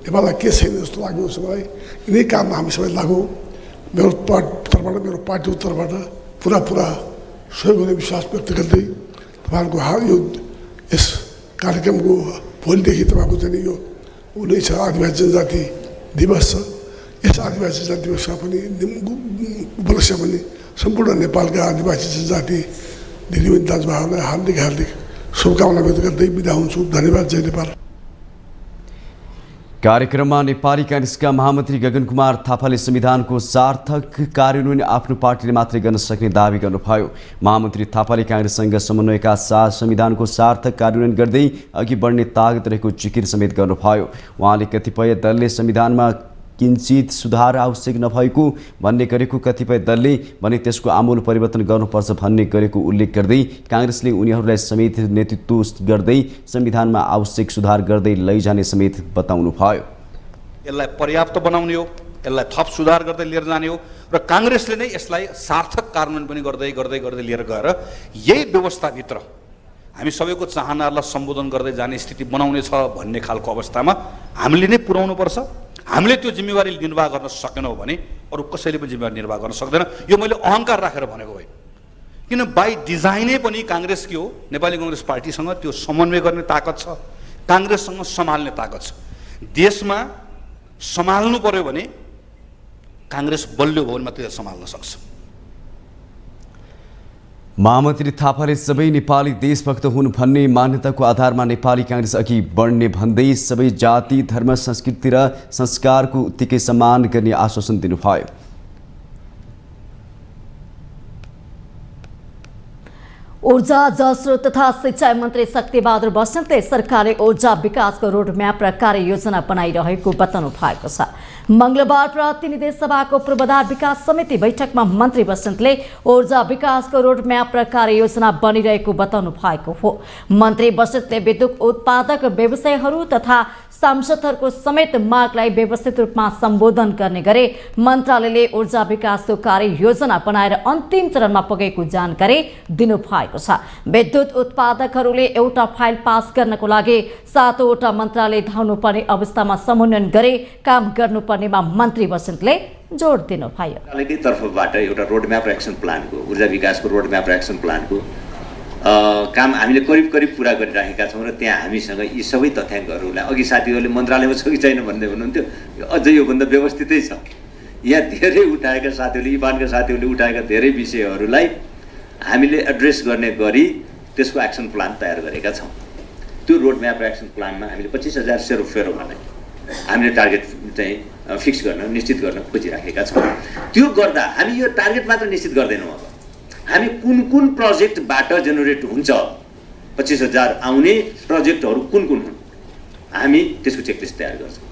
Speaker 17: नेपाललाई के छैन जस्तो लाग्यो मलाई। यिनै काममा हामी सबै लागौँ। मेरो तर्फबाट मेरो पार्टीको तर्फबाट पुरा सहयोग हुने विश्वास व्यक्त गर्दै तपाईँहरूको यो यस कार्यक्रमको भोलिदेखि तपाईँको चाहिँ यो 19 आदिवासी जनजाति दिवस छ। यस आदिवासी जनजाति दिवसमा पनि उपलक्ष्य पनि सम्पूर्ण नेपालका आदिवासी जनजाति दिदीबहिनी दाजुभाइहरूलाई हार्दिक शुभकामना व्यक्त गर्दै बिदा हुन्छु। धन्यवाद। जय नेपाल।
Speaker 2: कार्यक्रममा नेपाली काङ्ग्रेसका महामन्त्री गगन कुमार थापाले संविधानको सार्थक कार्यान्वयन आफ्नो पार्टीले मात्रै गर्न सक्ने दावी गर्नुभयो। महामन्त्री थापाले काङ्ग्रेससँग समन्वयका साथ संविधानको सार्थक कार्यान्वयन गर्दै अघि बढ्ने तागत रहेको जिकिर समेत गर्नुभयो। उहाँले कतिपय दलले संविधानमा किञ्चित सुधार आवश्यक नभएको भन्ने गरेको, कतिपय दलले भने त्यसको आमूल परिवर्तन गर्नुपर्छ भन्ने गरेको उल्लेख गर्दै काङ्ग्रेसले उनीहरूलाई समेत नेतृत्व गर्दै संविधानमा आवश्यक सुधार गर्दै लैजाने समेत बताउनुभयो।
Speaker 18: यसलाई पर्याप्त बनाउने हो, यसलाई थप सुधार गर्दै लिएर जाने हो र काङ्ग्रेसले नै यसलाई सार्थक कार्यान्वयन पनि गर्दै लिएर गएर यही व्यवस्थाभित्र हामी सबैको चाहनाहरूलाई सम्बोधन गर्दै जाने स्थिति बनाउने छ भन्ने खालको अवस्थामा हामीले नै पुर्याउनुपर्छ। हामीले त्यो जिम्मेवारी निर्वाह गर्न सकेनौँ भने अरू कसैले पनि जिम्मेवारी निर्वाह गर्न सक्दैन। यो मैले अहङ्कार राखेर भनेको होइन, किन बाई डिजाइनै पनि काङ्ग्रेस के हो, नेपाली काङ्ग्रेस पार्टीसँग त्यो समन्वय गर्ने ताकत छ, काङ्ग्रेससँग सम्हाल्ने ताकत छ। देशमा सम्हाल्नु पर्यो भने काङ्ग्रेस बलियो भयो भने मात्रै सम्हाल्न सक्छ।
Speaker 2: महामन्त्री थापाले सबै नेपाली देशभक्त हुन् भन्ने मान्यताको आधारमा नेपाली काङ्ग्रेस अघि बढ्ने भन्दै सबै जाति, धर्म, संस्कृति र संस्कारको उत्तिकै सम्मान गर्ने आश्वासन दिनुभयो।
Speaker 1: ऊर्जा, जलस्रोत तथा सिंचाई मन्त्री शक्तिबहादुर बस्नेतले सरकारले ऊर्जा विकासको रोडम्याप र कार्ययोजना बनाइरहेको बताउनु भएको छ। मंगलबार प्रतिनिधि सभाको पूर्वाधार विकास समिति बैठकमा मन्त्री बस्नेतले ऊर्जा विकासको रोडम्याप र कार्ययोजना बनिरहेको बताउनु भएको हो। मन्त्री बस्नेतले विद्युत उत्पादक व्यवसायहरू तथा सांसदहरूको समेत मागलाई व्यवस्थित रूपमा सम्बोधन गर्ने गरे मन्त्रालयले ऊर्जा विकासको कार्ययोजना बनाएर अन्तिम चरणमा पुगेको जानकारी दिनुभएको छ। विद्युत उत्पादकहरूले एउटा फाइल पास गर्नको लागि 7वटा मन्त्रालय धाउनुपर्ने अवस्थामा समन्वयन गरे काम गर्नुपर्नेमा मन्त्री बस्नेतले जोड दिनुभयो।
Speaker 19: मन्त्रालयकै तर्फबाट एउटा रोडम्याप र एक्सन प्लानको, ऊर्जा विकासको रोडम्याप र एक्सन प्लानको काम हामीले करिब पुरा गरिराखेका छौँ र त्यहाँ हामीसँग यी सबै तथ्याङ्कहरूलाई अघि साथीहरूले मन्त्रालयमा छ कि छैन भन्दै हुनुहुन्थ्यो, अझै योभन्दा व्यवस्थितै छ। यहाँ धेरै उठाएका साथीहरूले, इबानका साथीहरूले उठाएका धेरै विषयहरूलाई हामीले एड्रेस गर्ने गरी त्यसको एक्सन प्लान तयार गरेका छौँ। त्यो रोडम्याप र एक्सन प्लानमा हामीले 25,000 सेरोफेरोमा हामीले टार्गेट चाहिँ फिक्स गर्न, निश्चित गर्न खोजिराखेका छौँ। त्यो गर्दा हामी यो टार्गेट मात्र निश्चित गर्दैनौँ, अब हामी कुन प्रोजेक्टबाट जेनेरेट हुन्छ, 25,000 आउने प्रोजेक्टहरू कुन हुन्, हामी त्यसको चेकलिस्ट तयार गर्छौँ।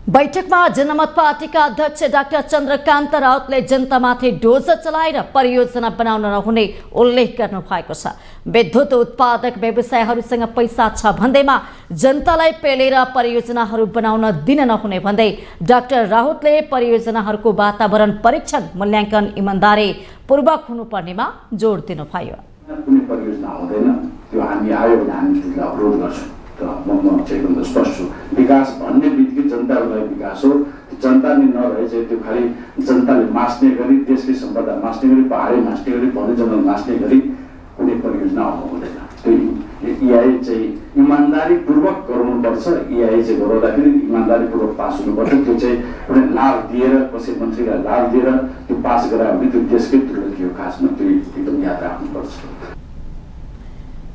Speaker 1: बैठकमा जनमत पार्टीका अध्यक्ष डाक्टर चन्द्रकान्त राउतले जनतामाथि डोजर चलाएर परियोजना बनाउन नहुने उल्लेख गर्नु भएको छ। विद्युत उत्पादक व्यवसायहरूसँग पैसा छ भन्दैमा जनतालाई पेलेर परियोजनाहरू बनाउन दिन नहुने भन्दै डाक्टर राउतले परियोजनाहरूको वातावरण परीक्षण, मूल्याङ्कन इमान्दारी पूर्वक हुनुपर्नेमा जोड दिनुभयो।
Speaker 20: कुनै परियोजना हुँदैन, त्यो हामी आयो भने हामी त्यसलाई अवरोध गर्छौँ। म चाहिँ एकदम स्पष्ट छु। विकास भन्ने बित्तिकै जनताको लागि विकास हो। जनताले नरहे चाहिँ त्यो खालि जनताले मास्ने गरी, देशकै सम्पदा मास्ने गरी, पहाडै मास्ने गरी, वन्य जङ्गल मास्ने गरी कुनै परियोजना आउनु हुँदैन। त्यो इआई चाहिँ इमान्दारीपूर्वक गराउनुपर्छ। इआई चाहिँ गराउँदाखेरि इमान्दारीपूर्वक पास हुनुपर्छ। त्यो चाहिँ एउटा लाभ दिएर, कसै मन्त्रीलाई लाभ दिएर त्यो पास गरायो भने त्यो देशकै दुर्गति हो। खासमा त्यो एकदम याद राख्नुपर्छ।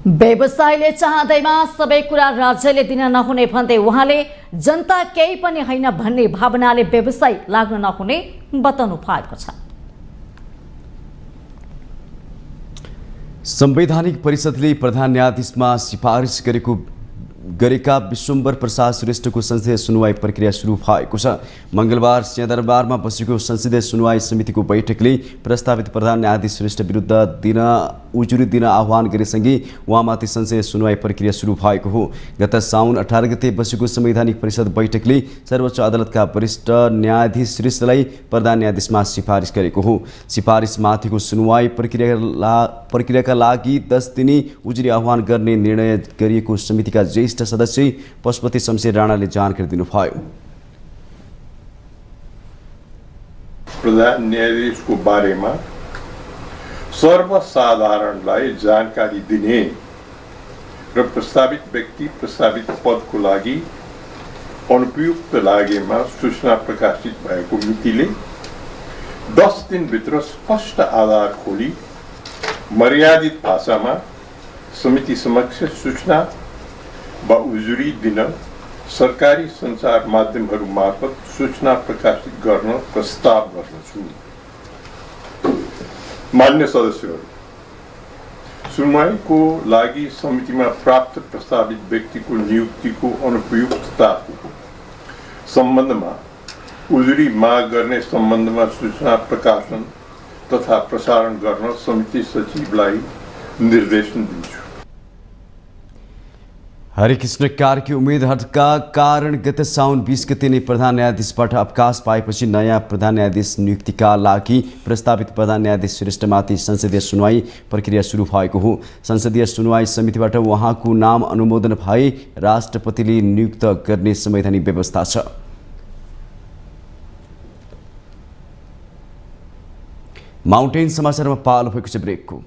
Speaker 1: व्यवसायले चाहँदैमा सबै कुरा राज्यले दिन नहुने भन्दै उहाँले जनता केही पनि होइन भन्ने भावनाले व्यवसाय लाग्न नहुने बताउनु भएको छ।
Speaker 2: संवैधानिक परिषदले प्रधान न्यायाधीशमा सिफारिस गरेको गरेका विश्वम्बर प्रसाद श्रेष्ठको संसदीय सुनवाई प्रक्रिया सुरु भएको छ। मङ्गलबार सिंहदरबारमा बसेको संसदीय सुनवाई समितिको बैठकले प्रस्तावित प्रधान न्यायाधीश श्रेष्ठ विरुद्ध उजुरी दिन आह्वान गरेसँगै उहाँमाथि संसदीय सुनवाई प्रक्रिया सुरु भएको हो। गत साउन 18 गते बसेको संवैधानिक परिषद बैठकले सर्वोच्च अदालतका वरिष्ठ न्यायाधीश श्रेष्ठलाई प्रधान न्यायाधीशमा सिफारिस गरेको हो। सिफारिसमाथिको सुनवाई प्रक्रियाका लागि 10 दिने उजुरी आह्वान गर्ने निर्णय गरिएको समितिका ज्येष्ठ सदस्य पशुपति शमशेर राणाले जानकारी दिनुभयो।
Speaker 21: प्रधान न्यायाधीशको बारेमा सर्वसाधारणलाई जानकारी दिने र प्रस्तावित व्यक्ति प्रस्तावित पदको लागि अनुपयुक्त लागेमा सूचना प्रकाशित भएको मितिले 10 दिनभित्र स्पष्ट आधार खोली मर्यादित भाषामा समिति समक्ष सूचना वा उजुरी दिन सरकारी सञ्चार माध्यमहरू मार्फत सूचना प्रकाशित गर्न प्रस्ताव गर्दछु। मान्य सदस्यहरू, सुनवाईको लागि समितिमा प्राप्त प्रस्तावित व्यक्तिको नियुक्तिको अनुपयुक्तताको सम्बन्धमा उजुरी माग गर्ने सम्बन्धमा सूचना प्रकाशन तथा प्रसारण गर्न समिति सचिवलाई निर्देशन दिन्छु।
Speaker 2: हरिकृष्ण कार्की उम्मेदवारका कारण गत साउन 20 गते नै प्रधान न्यायाधीशबाट अवकाश पाएपछि नयाँ प्रधान न्यायाधीश नियुक्तिका लागि प्रस्तावित प्रधान न्यायाधीश श्रेष्ठमाथि संसदीय सुनवाई प्रक्रिया सुरु भएको हो। संसदीय सुनवाई समितिबाट उहाँको नाम अनुमोदन भए राष्ट्रपतिले नियुक्त गर्ने संवैधानिक व्यवस्था छ। माउन्टेन समाचारमा पालो भएको छ ब्रेकको।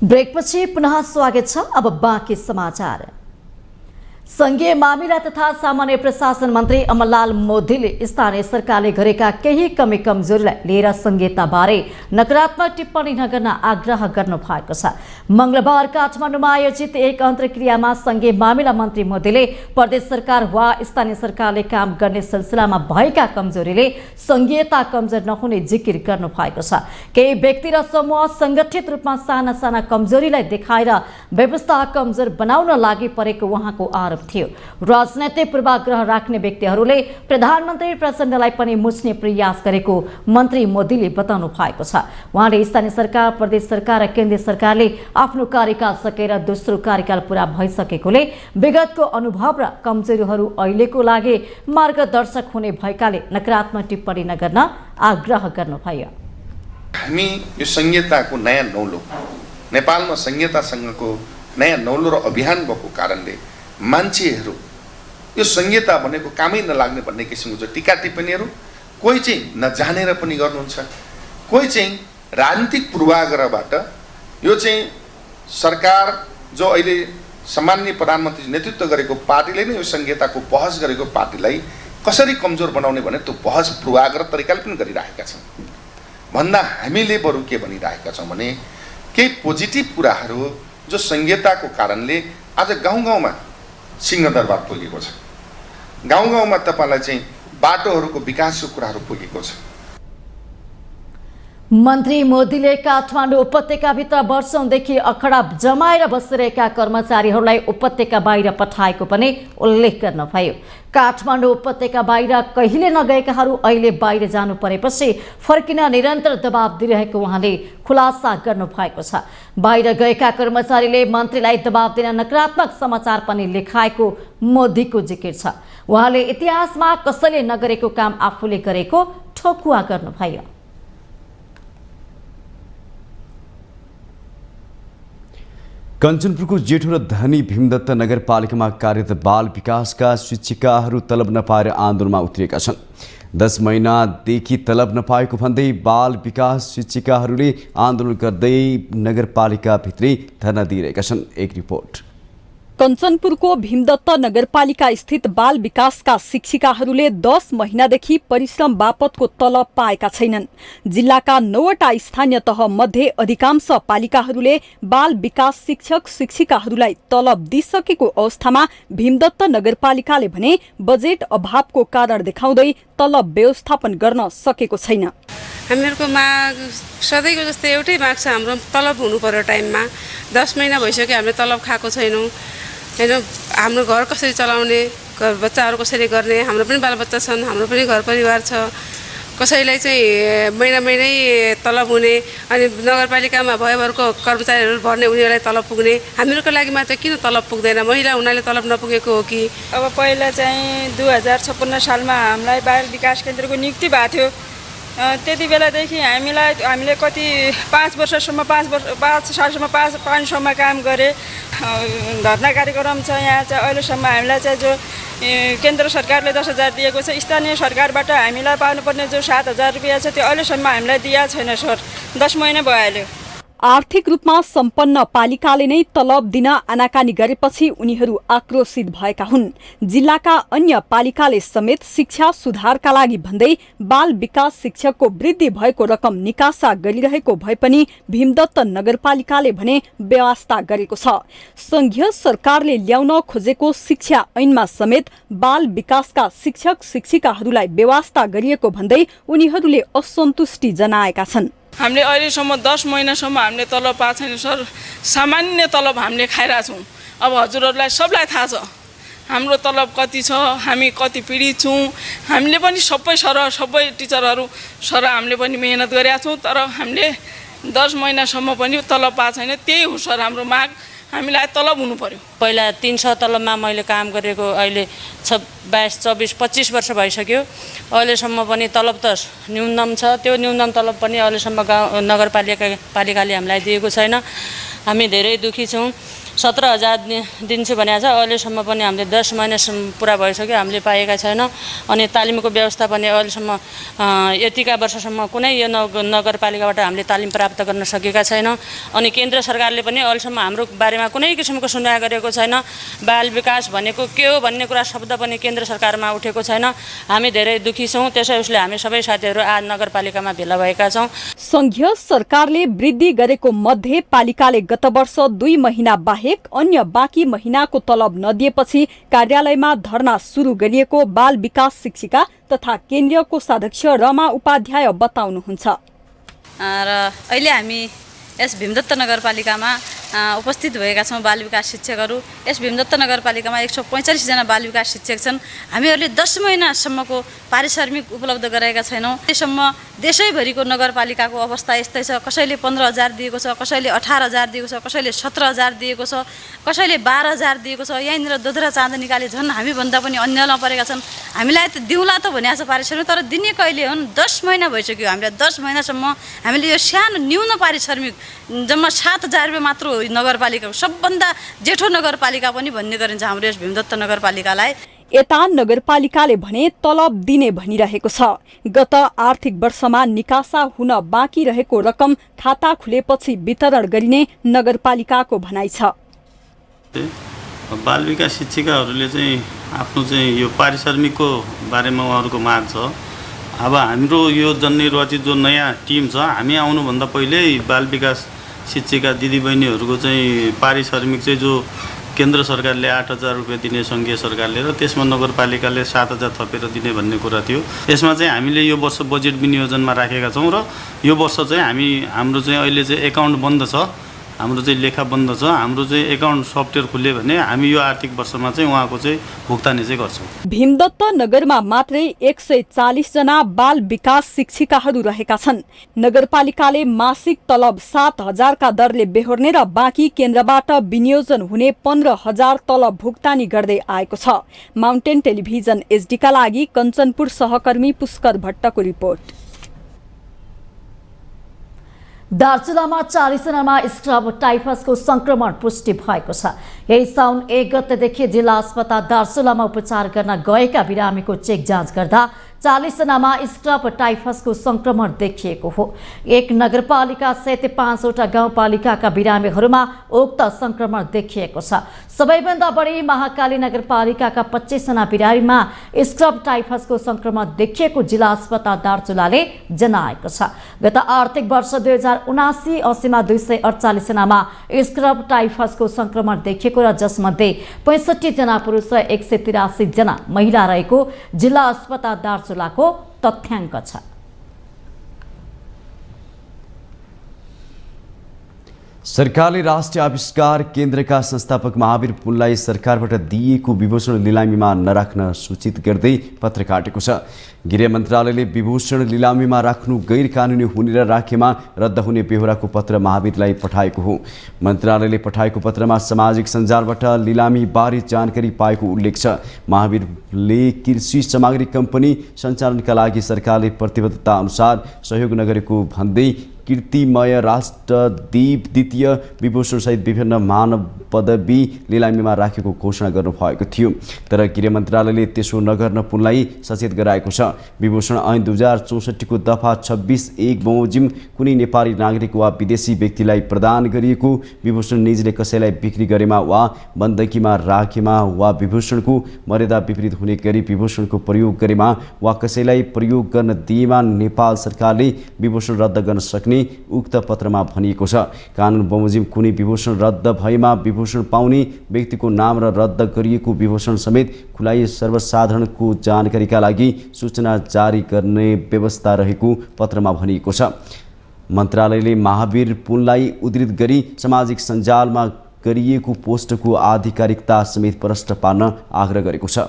Speaker 1: ब्रेकपछि पुनः स्वागत छ। अब बाँकी समाचार। संघीय मामिला तथा सामान्य प्रशासन मन्त्री अमरलाल मोदीले स्थानीय सरकारले गरेका केही कमी कमजोरीलाई लिएर संहिताबारे नकारात्मक टिप्पणी नगर्न आग्रह गर्नु भएको छ। मंगलबार काठमाडौँमा आयोजित एक अन्तर्क्रियामा संघीय मामिला मन्त्री मोदीले प्रदेश सरकार वा स्थानीय सरकारले काम गर्ने सिलसिलामा भएका कमजोरीले संघीयता कमजोर नहुने जिकिर गर्नु भएको छ। केही व्यक्ति र समूह संगठित रूपमा साना साना कमजोरीलाई देखाएर व्यवस्था कमजोर बनाउन लागि परेको उहाँको आरोप थियो। राजनैतिक पूर्वाग्रह राख्ने व्यक्तिहरूले प्रधानमन्त्री प्रचण्डलाई पनि मुछ्ने प्रयास गरेको मन्त्री मोदीले बताउनु भएको छ। उहाँले स्थानीय सरकार, प्रदेश सरकार र केन्द्रीय सरकारले आफ्नो कार्यकाल सकेर दोस्रो कार्यकाल पूरा भइसकेकोले विगतको अनुभव र कमजोरीहरू अहिलेको लागि मार्गदर्शक हुने भएकाले नकारात्मक टिप्पणी नगर्न आग्रह गर्नुभयो।
Speaker 22: हामी यो संहिताको नयाँ नौलो, नेपालमा संहितासँगको नयाँ नौलो र अभियान भएको कारणले मान्छेहरू यो संहिता भनेको कामै नलाग्ने भन्ने किसिमको टीका टिप्पणीहरू कोही चाहिँ नजानेर पनि गर्नुहुन्छ, कोही चाहिँ राजनीतिक पूर्वाग्रहबाट यो चाहिँ सरकार जो अहिले सामान्य प्रधानमन्त्री नेतृत्व गरेको पार्टीले नै यो संहिताको बहस गरेको पार्टीलाई कसरी कमजोर बनाउने भने त्यो बहस पूर्वाग्रह तरिकाले पनि गरिरहेका छन् भन्दा हामीले बरु के भनिरहेका छौँ भने केही पोजिटिभ कुराहरू जो संहिताको कारणले आज गाउँ गाउँमा सिंहदरबार पुगेको छ, गाउँ गाउँमा तपाईँलाई चाहिँ बाटोहरूको विकासको कुराहरू पुगेको छ।
Speaker 1: मन्त्री मोदीले काठमाडौँ उपत्यकाभित्र वर्षौंदेखि अखडा जमाएर बसिरहेका कर्मचारीहरूलाई उपत्यका बाहिर पठाएको पनि उल्लेख गर्नुभयो। काठमाडौँ उपत्यका बाहिर कहिले नगएकाहरू अहिले बाहिर जानु परेपछि फर्किन निरन्तर दबाब दिइरहेको उहाँले खुलासा गर्नुभएको छ। बाहिर गएका कर्मचारीले मन्त्रीलाई दबाब दिन नकारात्मक समाचार पनि लेखाएको मोदीको जिकिर छ। उहाँले इतिहासमा कसैले नगरेको काम आफूले गरेको ठोकुवा गर्नुभयो।
Speaker 2: कञ्चनपुरको जेठो र धनी भीमदत्त नगरपालिकामा कार्यरत बाल विकासका शिक्षिकाहरू तलब नपाएर आन्दोलनमा उत्रिएका छन्। 10 महिनादेखि तलब नपाएको भन्दै बाल विकास शिक्षिकाहरूले आन्दोलन गर्दै नगरपालिकाभित्रै धरना दिइरहेका छन्। एक रिपोर्ट।
Speaker 4: कञ्चनपुरको भीमदत्त नगरपालिका स्थित बाल विकासका शिक्षिकाहरूले 10 महिनादेखि परिश्रम बापतको तलब पाएका छैनन्। जिल्लाका 9वटा स्थानीय तह मध्ये अधिकांश पालिकाहरूले बाल विकास शिक्षक शिक्षिकाहरूलाई तलब दिइसकेको अवस्थामा भीमदत्त नगरपालिकाले भने बजेट अभावको कारण देखाउँदै तलब व्यवस्थापन गर्न सकेको छैन।
Speaker 5: हामीहरूको माग सधैँको जस्तै एउटै माग छ, हाम्रो तलब हुनु पर्यो टाइममा। 10 महिना भइसक्यो हामीले तलब खाएको छैनौँ होइन। हाम्रो घर कसरी चलाउने, घर बच्चाहरू कसरी गर्ने, हाम्रो पनि बालबच्चा छन्, हाम्रो पनि घर परिवार छ। कसैलाई चाहिँ महिना महिनै तलब हुने अनि नगरपालिकामा भयभरको कर्मचारीहरू भर्ने उनीहरूलाई तलब पुग्ने, हामीहरूको लागि मात्र किन तलब पुग्दैन? महिला हुनाले तलब नपुगेको हो कि?
Speaker 23: अब पहिला चाहिँ 2056 सालमा हामीलाई बाल विकास केन्द्रको नियुक्ति भएको थियो। त्यति बेलादेखि हामीले कति 5 वर्षसम्म 5 सालसम्म 5 ठाउँमा काम गरे। धरना कार्यक्रम छ यहाँ चाहिँ अहिलेसम्म हामीलाई चाहिँ जो केन्द्र सरकारले 10,000 दिएको छ, स्थानीय सरकारबाट हामीलाई पाउनुपर्ने जो 7,000 रुपियाँ छ त्यो अहिलेसम्म हामीलाई दिएको छैन सर। 10 महिना भइहाल्यो।
Speaker 4: आर्थिक रूपमा सम्पन्न पालिकाले नै तलब दिन आनाकानी गरेपछि उनीहरू आक्रोशित भएका हुन्। जिल्लाका अन्य पालिकाले समेत शिक्षा सुधारका लागि भन्दै बाल विकास शिक्षकको वृद्धि भएको रकम निकासा गरिरहेको भए पनि भीमदत्त नगरपालिकाले भने व्यवस्था गरेको छ। संघीय सरकारले ल्याउन खोजेको शिक्षा ऐनमा समेत बाल विकासका शिक्षक शिक्षिकाहरूलाई व्यवस्था गरिएको भन्दै उनीहरूले असन्तुष्टि जनाएका छन्।
Speaker 23: हामीले अहिलेसम्म 10 महिनासम्म हामीले तलब पाएको छैन सर। सामान्य तलब हामीले खाइरहेछौँ। अब हजुरहरूलाई सबलाई थाहा छ हाम्रो तलब कति छ, हामी कति पीडित छौँ। हामीले पनि सबै टिचरहरू सर हामीले पनि मेहनत गरेका छौँ, तर हामीले 10 महिनासम्म पनि तलब पाएको छैन। त्यही हो सर हाम्रो माग, हामीलाई तलब हुनु पर्यो।
Speaker 24: पहिला 300 तलबमा मैले काम गरेको अहिले 22, 24, 25 वर्ष भइसक्यो। अहिलेसम्म पनि तलब त न्यूनतम छ, त्यो न्यूनतम तलब पनि अहिलेसम्म पालिकाले हामीलाई दिएको छैन। हामी धेरै दुखी छौँ। 17,000 दिन्छु भनेको छ, अहिलेसम्म पनि हामीले 10 महिनासम्म पुरा भइसक्यो, हामीले पाएका छैन। अनि तालिमको व्यवस्था पनि अहिलेसम्म यतिका वर्षसम्म कुनै यो नगरपालिकाबाट हामीले तालिम प्राप्त गर्न सकेका छैन। अनि केन्द्र सरकारले पनि अहिलेसम्म हाम्रो बारेमा कुनै किसिमको सुनवाई गरेको छैन। बाल विकास भनेको के हो भन्ने कुरा शब्द पनि केन्द्र सरकारमा उठेको छैन। हामी धेरै दुखी छौँ। त्यसै उसले हामी सबै साथीहरू आज नगरपालिकामा भेला भएका छौँ।
Speaker 4: संघीय सरकारले वृद्धि गरेको मध्ये पालिकाले गत वर्ष 2 महिना अन्य बाँकी महिनाको तलब नदिएपछि कार्यालयमा धरना सुरु गरिएको बाल विकास शिक्षिका तथा केन्द्रीय कोषाध्यक्ष रमा उपाध्याय बताउनुहुन्छ।
Speaker 25: र अहिले हामी यस भीमदत्त नगरपालिकामा उपस्थित भएका छौँ बाल विकास शिक्षकहरू। यस भीमदत्त नगरपालिकामा 145 जना बाल विकास शिक्षक छन्। हामीहरूले 10 महिनासम्मको पारिश्रमिक उपलब्ध गराएका छैनौँ। त्यसम्म देशैभरिको नगरपालिकाको अवस्था यस्तै छ। कसैले 15,000 दिएको छ, कसैले 18,000 दिएको छ, कसैले 17,000 दिएको छ, कसैले 12,000 दिएको छ। यहीँनिर दोधरा चाँदनीकाले झन् हामीभन्दा पनि अन्यलमा परेका छन्। हामीलाई त दिउँला त भनेको छ पारिश्रमिक, तर दिने कहिले हुन्? 10 महिना भइसक्यो। हामीलाई 10 महिनासम्म हामीले यो सानो न्यून पारिश्रमिक जम्मा 7,000 रुपियाँ मात्र हो। नगरपालिकाको सबभन्दा जेठो नगरपालिका पनि भन्ने गरिन्छ हाम्रो यस भीमदत्त नगरपालिकालाई।
Speaker 4: यता नगरपालिकाले भने तलब दिने भनिरहेको छ। गत आर्थिक वर्षमा निकासा हुन बाँकी रहेको रकम खाता खुलेपछि वितरण गरिने नगरपालिकाको भनाइ छ।
Speaker 26: बाल विकास शिक्षिकाहरूले चाहिँ आफ्नो चाहिँ यो पारिश्रमिकको बारेमा उहाँहरूको माग छ। अब हाम्रो यो जननिर्वाचित जो नयाँ टिम छ, हामी आउनुभन्दा पहिल्यै बाल विकास शिक्षिका दिदीबहिनीहरूको चाहिँ पारिश्रमिक चाहिँ जो केन्द्र सरकारले 8,000 रुपियाँ दिने सङ्घीय सरकारले र त्यसमा नगरपालिकाले 7,000 थपेर दिने भन्ने कुरा थियो। यसमा चाहिँ हामीले यो वर्ष बजेट विनियोजनमा राखेका छौँ र यो वर्ष चाहिँ हाम्रो चाहिँ अहिले चाहिँ एकाउन्ट बन्द छ, हाम्रो चाहिँ लेखा बन्द छ। हाम्रो चाहिँ एकाउन्ट सफ्टवेयर खुल्यो भने हामी यो आर्थिक वर्षमा चाहिँ उहाँको चाहिँ भुक्तानी चाहिँ गर्छौँ।
Speaker 4: भीमदत्त नगरमा मात्रै 140 जना बाल विकास शिक्षिकाहरू रहेका छन्। नगरपालिकाले मासिक तलब 7,000 का दरले बेहोर्ने र बाँकी केन्द्रबाट विनियोजन हुने 15,000 तलब भुक्तानी गर्दै आएको छ। माउन्टेन टेलिभिजन HD का लागि कञ्चनपुर सहकर्मी पुष्कर भट्टको रिपोर्ट।
Speaker 1: दार्चुलामा 40 जनामा स्क्रब टाइफसको संक्रमण पुष्टि भएको छ। यही साउन 1 गतेदेखि जिल्ला अस्पताल दार्चुलामा उपचार गर्न गएका बिरामीको चेक जाँच गर्दा 40 जनामा स्क्रब टाइफसको संक्रमण देखिएको हो। एक नगरपालिका सहित 5 वटा गाउँपालिकाका बिरामीहरूमा उक्त संक्रमण देखिएको छ। सबैभन्दा बढी महाकाली नगरपालिकाका 25 जना बिरामीमा स्क्रब टाइफसको संक्रमण देखिएको जिल्ला अस्पताल दार्चुलाले जनाएको छ। गत आर्थिक वर्ष 2079-80मा 248 जनामा स्क्रब टाइफसको संक्रमण देखिएको र जसमध्ये 65 जना पुरुष र 183 जना महिला रहेको जिल्ला अस्पताल दार्चुलाको तथ्याङ्क छ।
Speaker 2: सरकारले राष्ट्रिय आविष्कार केन्द्रका संस्थापक महावीर पुनलाई सरकारबाट दिइएको विभूषण लिलामीमा नराख्न सूचित गर्दै पत्र काटेको छ। गृह मन्त्रालयले विभूषण लिलामीमा राख्नु गैर कानुनी हुने र राखेमा रद्द हुने बेहोराको पत्र महावीरलाई पठाएको हो। मन्त्रालयले पठाएको पत्रमा सामाजिक सञ्जालबाट लिलामीबारे जानकारी पाएको उल्लेख छ। महावीरले कृषि सामग्री कम्पनी सञ्चालनका लागि सरकारले प्रतिबद्धता अनुसार सहयोग नगरेको भन्दै कीर्तिमय राष्ट्रदीप द्वितीय विभूषणसहित विभिन्न मानव पदवी लिलामीमा राखेको घोषणा गर्नुभएको थियो। तर गृह मन्त्रालयले त्यसो नगर्न पुनलाई सचेत गराएको छ। विभूषण ऐन 2064 को दफा 26(1) बमोजिम कुनै नेपाली नागरिक वा विदेशी व्यक्तिलाई प्रदान गरिएको विभूषण निजले कसैलाई बिक्री गरेमा वा बन्दकीमा राखेमा वा विभूषणको मर्यादा विपरीत हुने गरी विभूषणको प्रयोग गरेमा वा कसैलाई प्रयोग गर्न दिएमा नेपाल सरकारले विभूषण रद्द गर्न सक्ने उक्त पत्रमा भनिएको छ। कानुन बमोजिम कुनै विभूषण रद्द भएमा विभूषण पाउने व्यक्तिको नाम र रद्द गरिएको विभूषण समेत खुलाइ सर्वसाधारणको जानकारीका लागि सूचना जारी गर्ने व्यवस्था रहेको पत्रमा भनिएको छ। मन्त्रालयले महावीर पुनलाई उद्धृत गरी सामाजिक सञ्जालमा गरिएको पोस्टको आधिकारिकता समेत प्रष्ट पार्न आग्रह गरेको छ।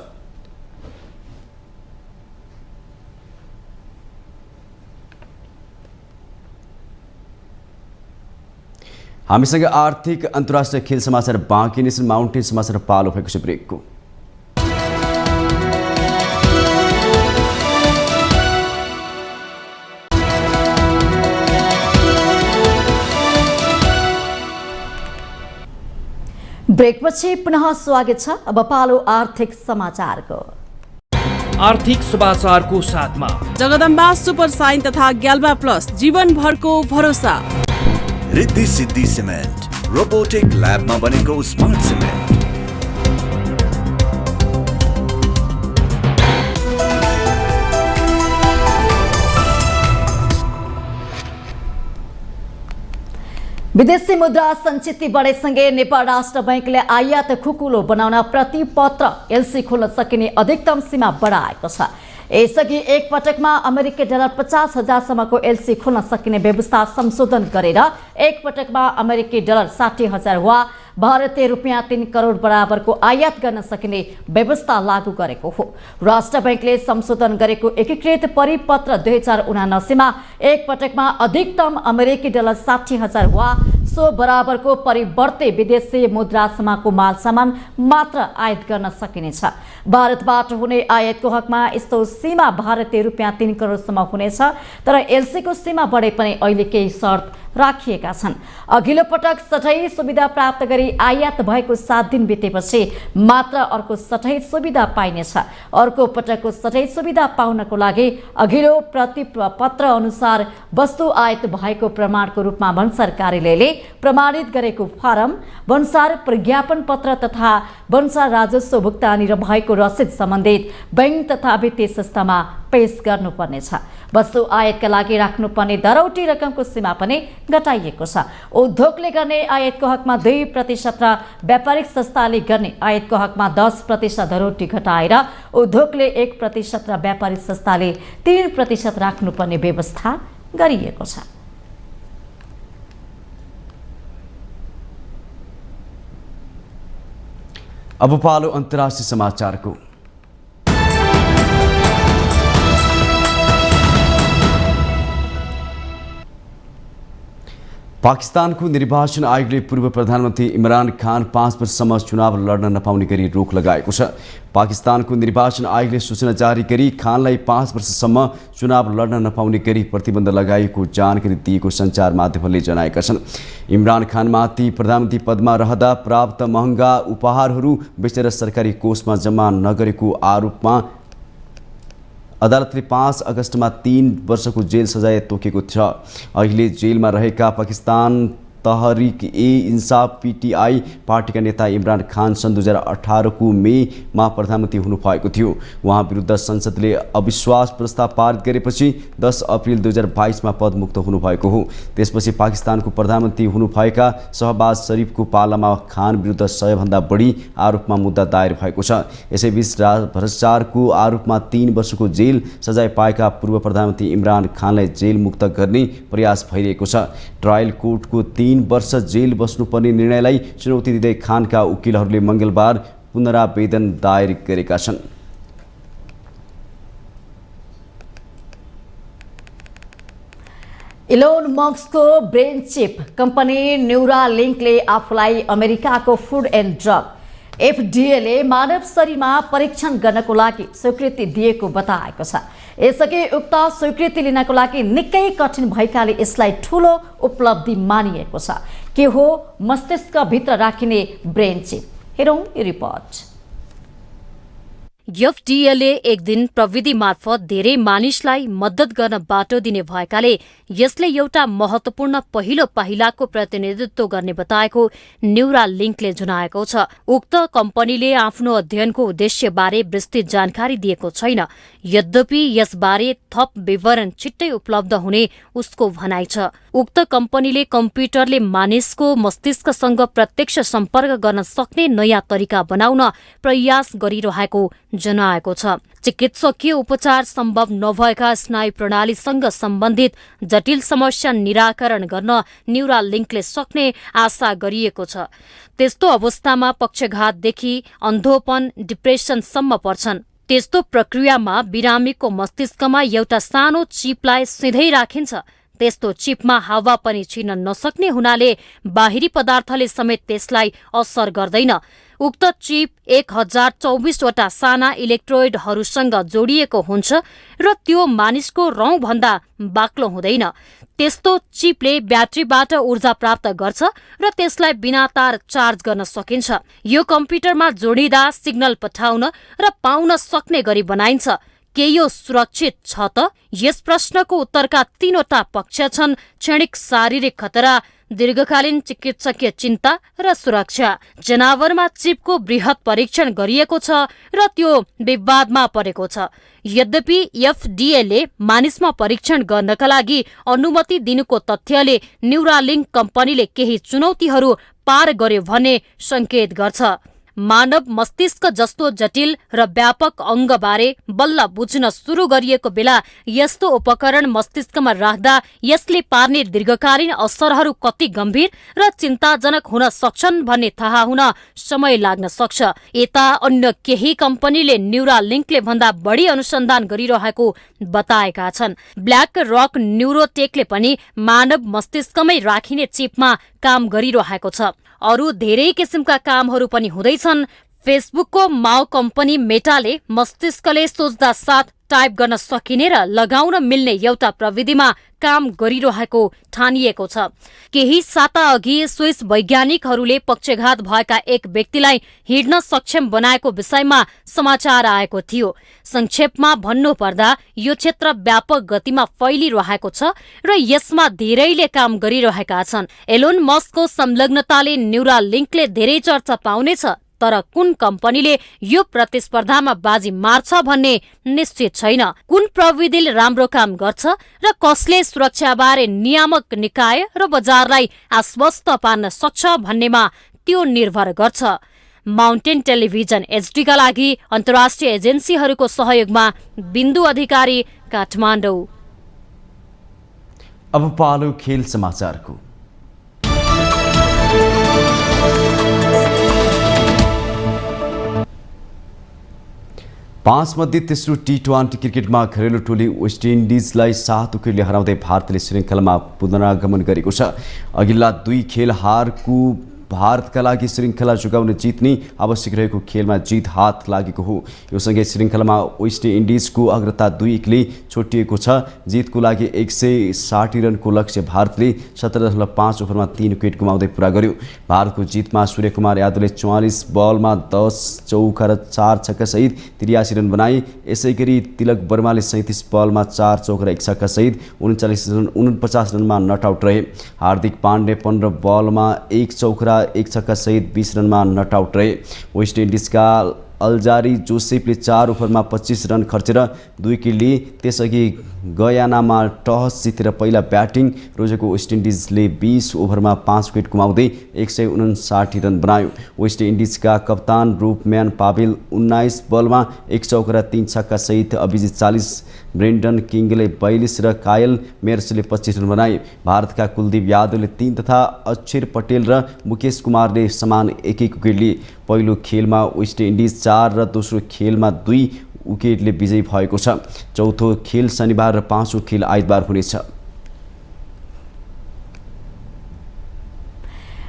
Speaker 2: हामीसँग आर्थिक अन्तर्राष्ट्रिय खेल समाचार बाँकी नै छन्। माउन्टेन समाचार पालो भएको छ ब्रेकको।
Speaker 1: ब्रेकपछि पुनः स्वागत छ। अब पालो आर्थिक समाचारको।
Speaker 3: आर्थिक समाचारको साथमा
Speaker 6: जगदम्बा सुपर साइन तथा ग्याल्बा प्लस जीवनभरको भरोसा।
Speaker 7: रिद्धि सिद्धि सिमेन्ट रोबोटिक ल्याबमा बनेको स्मार्ट सिमेन्ट।
Speaker 1: विदेशी मुद्रा सञ्चित बढेसँगै नेपाल राष्ट्र बैंकले आयात खुकुलो बनाउन प्रतिपत्र एलसी खोल्न सकिने अधिकतम सीमा बढाएको छ। यसअघि एक पटकमा अमेरिकी डलर 50,000सम्मको एलसी खोल्न सकिने व्यवस्था संशोधन गरेर एक पटकमा अमेरिकी डलर 60,000 वा भारतीय रुपियाँ 3 करोड बराबरको आयात गर्न सकिने व्यवस्था लागू गरेको हो। राष्ट्र बैंकले संशोधन गरेको एकीकृत परिपत्र 2079मा एक पटकमा अधिकतम अमेरिकी डलर 60,000 वा सो बराबरको परिवर्ते विदेशी मुद्रासम्मको माल सामान मात्र आयात गर्न सकिनेछ। भारतबाट हुने आयातको हकमा यस्तो सीमा भारतीय रुपियाँ 3 करोडसम्म हुनेछ। तर एलसीको सीमा बढे पनि अहिले केही शर्त राखिएका छन्। अघिल्लो पटक सटै सुविधा प्राप्त गरी आयात भएको 7 दिन बितेपछि मात्र अर्को सटै सुविधा पाइनेछ। अर्को पटकको सटै सुविधा पाउनको लागि अघिल्लो प्रतिपत्र अनुसार वस्तु आयात भएको प्रमाणको रूपमा भन्सार कार्यालयले प्रमाणित गरेको फारम, भन्सार प्रज्ञापन पत्र तथा भन्सार राजस्व भुक्तानी र भएको रसिद सम्बन्धित बैंक तथा वित्तीय संस्थामा पेश गर्नुपर्नेछ। वस्तु आयातका लागि राख्नुपर्ने दरौटी रकमको सीमा पनि घटाइएको छ। उद्योगले गर्ने आयातको हकमा 2% र व्यापारिक संस्थाले गर्ने आयातको हकमा 10% दरौटी घटाएर उद्योगले 1% र व्यापारिक संस्थाले 3% राख्नुपर्ने व्यवस्था गरिएको छ।
Speaker 2: अब पालो अन्तर्राष्ट्रिय समाचारको। पाकिस्तानको निर्वाचन आयोगले पूर्व प्रधानमन्त्री इमरान खान 5 वर्षसम्म चुनाव लड्न नपाउने गरी रोक लगाएको छ। पाकिस्तानको निर्वाचन आयोगले सूचना जारी गरी खानलाई 5 वर्षसम्म चुनाव लड्न नपाउने गरी प्रतिबन्ध लगाएको जानकारी दिएको सञ्चार माध्यमले जनाएका छन्। इमरान खानमाथि प्रधानमन्त्री पदमा रहँदा प्राप्त महँगा उपहारहरू बेचेर सरकारी कोषमा जम्मा नगरेको आरोपमा अदालतले 5 अगस्तमा 3 वर्षको जेल सजाय तोकेको छ। अहिले जेलमा रहेका पाकिस्तान तहरिक ए इन्साफ PTI पार्टीका नेता इमरान खान सन् 2018 को मेमा प्रधानमन्त्री हुनुभएको थियो। उहाँ विरुद्ध संसदले अविश्वास प्रस्ताव पारित गरेपछि 10 अप्रिल 2022 मा पदमुक्त हुनुभएको हो। त्यसपछि पाकिस्तानको प्रधानमन्त्री हुनुभएका शहबाज शरीफको पालामा खान विरुद्ध 100 भन्दा बढी आरोपमा मुद्दा दायर भएको छ। यसैबीच भ्रष्टाचारको आरोपमा 3 वर्षको जेल सजाय पाएका पूर्व प्रधानमन्त्री इमरान खानलाई जेल मुक्त गर्ने प्रयास भइरहेको छ। ट्रायल कोर्टको 3 वर्ष जेल बस्नुपर्ने निर्णयलाई चुनौती दिँदै खानका वकिलहरूले मङ्गलबार पुनरावेदन दायर गरेका छन्।
Speaker 1: इलोन मस्कको ब्रेन चिप कम्पनी न्यूरालिङ्कले आफूलाई अमेरिकाको फुड एन्ड ड्रग FDAले मानव शरीरमा परीक्षण गर्नको लागि स्वीकृति दिएको बताएको छ। यसअघि उक्त स्वीकृति लिनको लागि निकै कठिन भएकाले यसलाई ठूलो उपलब्धि मानिएको छ। के हो मस्तिष्कभित्र राखिने ब्रेन चिप? हेरौँ यो रिपोर्ट।
Speaker 8: FDAले एक दिन प्रविधि मार्फत धेरै मानिसलाई मद्दत गर्न बाटो दिने भएकाले यसले एउटा महत्वपूर्ण पहिलो पाइलाको प्रतिनिधित्व गर्ने बताएको न्यूरालिङ्कले जनाएको छ। उक्त कम्पनीले आफ्नो अध्ययनको उद्देश्यबारे विस्तृत जानकारी दिएको छैन। यद्यपि यसबारे थप विवरण छिट्टै उपलब्ध हुने उसको भनाइ छ। उक्त कम्पनीले कम्प्युटरले मानिसको मस्तिष्कसँग प्रत्यक्ष सम्पर्क गर्न सक्ने नयाँ तरिका बनाउन प्रयास गरिरहेको जनाएको छ। चिकित्सकीय उपचार सम्भव नभएका स्नायु प्रणालीसँग सम्बन्धित जटिल समस्या निराकरण गर्न न्यूरालिङ्कले सक्ने आशा गरिएको छ। त्यस्तो अवस्थामा पक्षघातदेखि अन्धोपन, डिप्रेसनसम्म पर्छन्। त्यस्तो प्रक्रियामा बिरामीको मस्तिष्कमा एउटा सानो चिपलाई सिधै राखिन्छ। त्यस्तो चिपमा हावा पनि छिर्न नसक्ने हुनाले बाहिरी पदार्थले समेत त्यसलाई असर गर्दैन। उक्त चिप 1024वटा साना इलेक्ट्रोइडहरूसँग जोडिएको हुन्छ र त्यो मानिसको रौँभन्दा बाक्लो हुँदैन। त्यस्तो चिपले ब्याट्रीबाट ऊर्जा प्राप्त गर्छ र त्यसलाई बिना तार चार्ज गर्न सकिन्छ। यो कम्प्युटरमा जोडिँदा सिग्नल पठाउन र पाउन सक्ने गरी बनाइन्छ। के यो सुरक्षित छ त? यस प्रश्नको उत्तरका 3वटा पक्ष छन्: क्षणिक शारीरिक खतरा, दीर्घकालीन चिकित्सकीय चिन्ता र सुरक्षा। जनावरमा चिपको बृहत परीक्षण गरिएको छ र त्यो विवादमा परेको छ। यद्यपि FDAले मानिसमा परीक्षण गर्नका लागि अनुमति दिनुको तथ्यले न्यूरालिङ्क कम्पनीले केही चुनौतीहरू पार गर्यो भन्ने संकेत गर्छ। मानव मस्तिष्क जस्तो जटिल र व्यापक अङ्गबारे बल्ल बुझ्न सुरु गरिएको बेला यस्तो उपकरण मस्तिष्कमा राख्दा यसले पार्ने दीर्घकालीन असरहरू कति गम्भीर र चिन्ताजनक हुन सक्छन् भन्ने थाहा हुन समय लाग्न सक्छ। यता अन्य केही कम्पनीले न्यूरालिङ्कले भन्दा बढी अनुसन्धान गरिरहेको बताएका छन्। ब्ल्याक रक न्युरोटेकले पनि मानव मस्तिष्कमै राखिने चिपमा काम गरिरहेको छ। अरू धेरै किसिमका कामहरू पनि हुँदैछन्। फेसबुकको माउ कम्पनी मेटाले मस्तिष्कले सोच्दा साथ टाइप गर्न सकिने र लगाउन मिल्ने एउटा प्रविधिमा काम गरिरहेको ठानिएको छ। केही साता अघि स्विस वैज्ञानिकहरूले पक्षघात भएका एक व्यक्तिलाई हिँड्न सक्षम बनाएको विषयमा समाचार आएको थियो। संक्षेपमा भन्नुपर्दा यो क्षेत्र व्यापक गतिमा फैलिरहेको छ र यसमा धेरैले काम गरिरहेका छन्। एलोन मस्कको संलग्नताले न्यूरालिङ्कले धेरै चर्चा पाउनेछ, तर कुन कम्पनीले यो प्रतिस्पर्धामा बाजी मार्छ भन्ने निश्चित छैन। कुन प्रविधिले राम्रो काम गर्छ र कसले सुरक्षाबारे नियामक निकाय र बजारलाई आश्वस्त पार्न सक्छ भन्नेमा त्यो निर्भर गर्छ। माउन्टेन टेलिभिजन HD का लागि अन्तर्राष्ट्रिय एजेन्सीहरूको सहयोगमा बिन्दु अधिकारी, काठमाडौँ।
Speaker 2: अब पालो खेल समाचारको। पाँच मध्ये तेस्रो T20 क्रिकेटमा घरेलु टोली वेस्ट इन्डिजलाई 7 विकेटले हराउँदै भारतले श्रृङ्खलामा पुनरागमन गरेको छ। अघिल्ला 2 खेल हारको भारतका लागि श्रृङ्खला जोगाउने जित्ने आवश्यक रहेको खेलमा जित हात लागेको हो। यो सँगै श्रृङ्खलामा वेस्ट इन्डिजको अग्रता 2-1ले छोटिएको छ। जितको लागि 160 रनको लक्ष्य भारतले 17.5 ओभरमा 3 विकेट गुमाउँदै पुरा गर्यो। भारतको जितमा सूर्यकुमार यादवले 44 बलमा 10 चौका र 4 छक्का सहित 83 रन बनाए। यसैगरी तिलक वर्माले 37 बलमा 4 चौका र 1 छक्का सहित 49 रनमा नट आउट रहे। हार्दिक पाण्डे 15 बलमा 1 चौका र 1 छक्का सहित 20 रनमा नट आउट रहे। वेस्ट इन्डिजका अल्जारी जोसेफले 4 ओभरमा 25 रन खर्चेर 2 विकेट लिए। त्यसअघि गयानामा टस जितेर पहिला ब्याटिङ रोजेको वेस्ट इन्डिजले 20 ओभरमा 5 विकेट गुमाउँदै 159 रन बनायो। वेस्ट इन्डिजका कप्तान रूपम्यान पावेल 19 बलमा 1 चौका र 3 छक्का सहित अभिजित 40, ब्रेन्डन किङले 42 र कायल मेयर्सले 25 रन बनाए। भारतका कुलदीप यादवले 3 तथा अक्षर पटेल र मुकेश कुमारले समान 1-1 विकेट लिए। पहिलो खेलमा वेस्ट इन्डिज 4 र दोस्रो खेलमा 2 विकेटले विजयी भएको छ। चौथो खेल शनिबार र पाँचौं खेल आइतबार हुनेछ।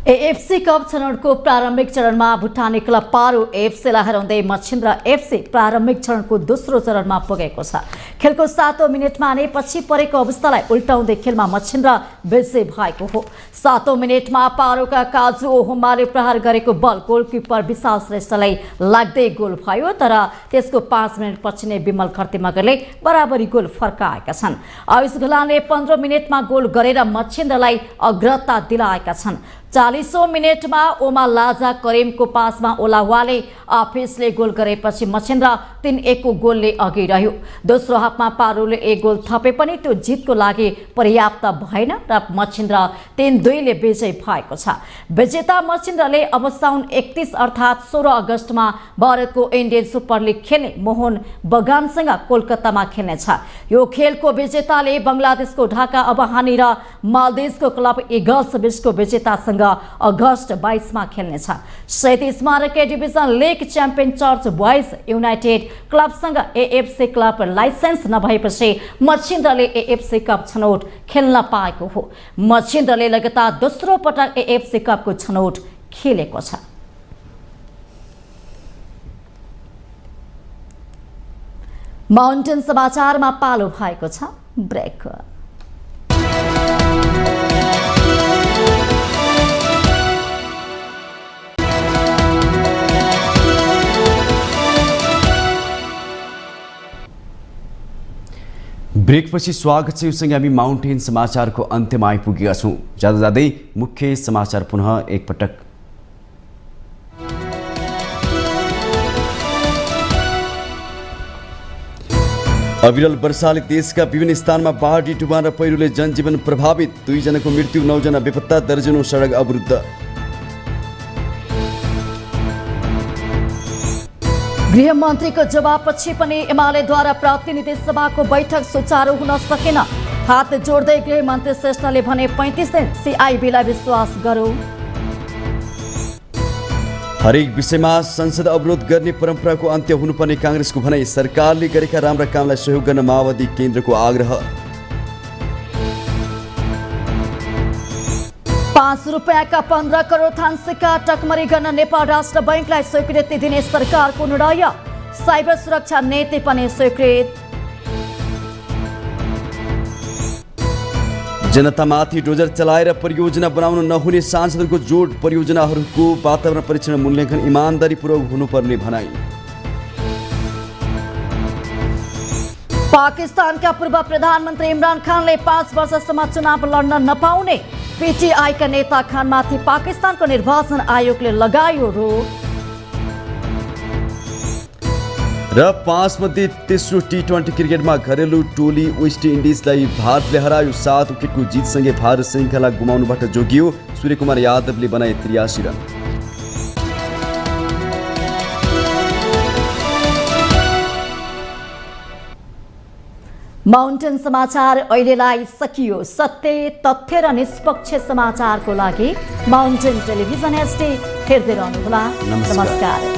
Speaker 1: एएफसी कप छनौटको प्रारम्भिक चरणमा भुटानी क्लब पारो एफसीलाई हराउँदै मच्छिन्द्र एफसी प्रारम्भिक चरणको दोस्रो चरणमा पुगेको छ। खेलको 7औं मिनेटमा नै पछि परेको अवस्थालाई उल्टाउँदै खेलमा मच्छिन्द्र विजयी भएको हो। 7औं मिनेटमा पारोका काजु ओहुमाले प्रहार गरेको बल गोलकिपर विशाल श्रेष्ठलाई लाग्दै गोल भयो, तर त्यसको 5 मिनेट पछि नै विमल खर्तीमगरले बराबरी गोल फर्काएका छन्। आयुष घलानले 15 मिनेटमा गोल गरेर मच्छिन्द्रलाई अग्रता दिलाएका छन्। 40औं मिनेटमा ओमा लाजा करिमको पासमा ओलावाले आफिसले गोल गरेपछि मच्छिन्द्र 3-1 को गोलले अघि रह्यो। दोस्रो हाफमा पारोले 1 गोल थपे पनि त्यो जितको लागि पर्याप्त भएन र मच्छिन्द्र 3-2 ले विजयी भएको छ। विजेता मच्छिन्द्रले अब साउन 31 अर्थात् 16 अगस्तमा भारतको इन्डियन सुपर लिग खेल्ने मोहन बगानसँग कोलकातामा खेल्नेछ। यो खेलको विजेताले बङ्गलादेशको ढाका अबहानी र मालदिभ्सको क्लब इगल्स बीचको विजेतासँग अगस्त 22 मा खेल्नेछ। 37 स्मारकीय division league champion church boys united क्लबसँग एएफसी क्लब लाइसेन्स नभएपछि मच्छिन्द्रले एएफसी कप छनौट खेल्न पाएको हो। मच्छिन्द्रले लगातार दोस्रो पटक एएफसी कपको छनौट खेलेको छ। माउन्टेन समाचारमा पालो भएको छ ब्रेक।
Speaker 2: ब्रेकपछि स्वागत छ। योसँगै हामी माउन्टेन समाचारको अन्त्यमा आइपुगेका छौँ। जाँदै मुख्य समाचार पुनः एकपटक। अविरल वर्षाले देशका विभिन्न स्थानमा पहाडी टुफान र पहिरोले जनजीवन प्रभावित, 2 जनाको मृत्यु, 9 जना बेपत्ता, दर्जनौं सडक अवरुद्ध।
Speaker 1: गृहमन्त्रीको जवाबपछि पनि एमालेद्वारा प्रतिनिधि सभाको बैठक सुचारू हुन सकेन। हात जोड्दै गृहमन्त्री श्रेष्ठले भने 35 दिन सिआइबीलाई विश्वास गरौँ।
Speaker 2: हरेक विषयमा संसद अवरोध गर्ने परम्पराको अन्त्य हुनुपर्ने काङ्ग्रेसको भनाई, सरकारले गरेका राम्रा कामलाई सहयोग गर्न माओवादी केन्द्रको आग्रह।
Speaker 1: 5 रुपियाँका 15 करोड थान सिक्का टकमरी गर्न नेपाल राष्ट्र बैंकलाई स्वीकृति दिने सरकारको निर्णय, साइबर सुरक्षा नीति पनि स्वीकृत।
Speaker 2: जनतामाथि डोजर चलाएर परियोजना बनाउन नहुने सांसदहरूको जोड, परियोजनाहरूको वातावरण परीक्षण मूल्याङ्कन इमानदारीपूर्वक हुनुपर्ने भनाई।
Speaker 1: पाकिस्तानका पूर्व प्रधानमन्त्री इमरान खानले 5 वर्षसम्म चुनाव लड्न नपाउने, पीटीआईका नेता खानमाथि पाकिस्तानको निर्वाचन आयोगले लगायो रोक।
Speaker 2: र 5 मध्ये तेस्रो टी20 क्रिकेटमा घरेलु टोली वेस्ट इन्डिजलाई भारतले हरायो। 7 विकेटको जितसँगै भारत श्रृङ्खला गुमाउनुबाट जोगियो। सूर्यकुमार यादवले बनाए 83 रन।
Speaker 1: माउन्टेन समाचार अहिलेलाई सकियो। सत्य, तथ्य र निष्पक्ष समाचारको लागि माउन्टेन टेलिभिजन एचडी हेर्दै रहनुहोला। नमस्कार।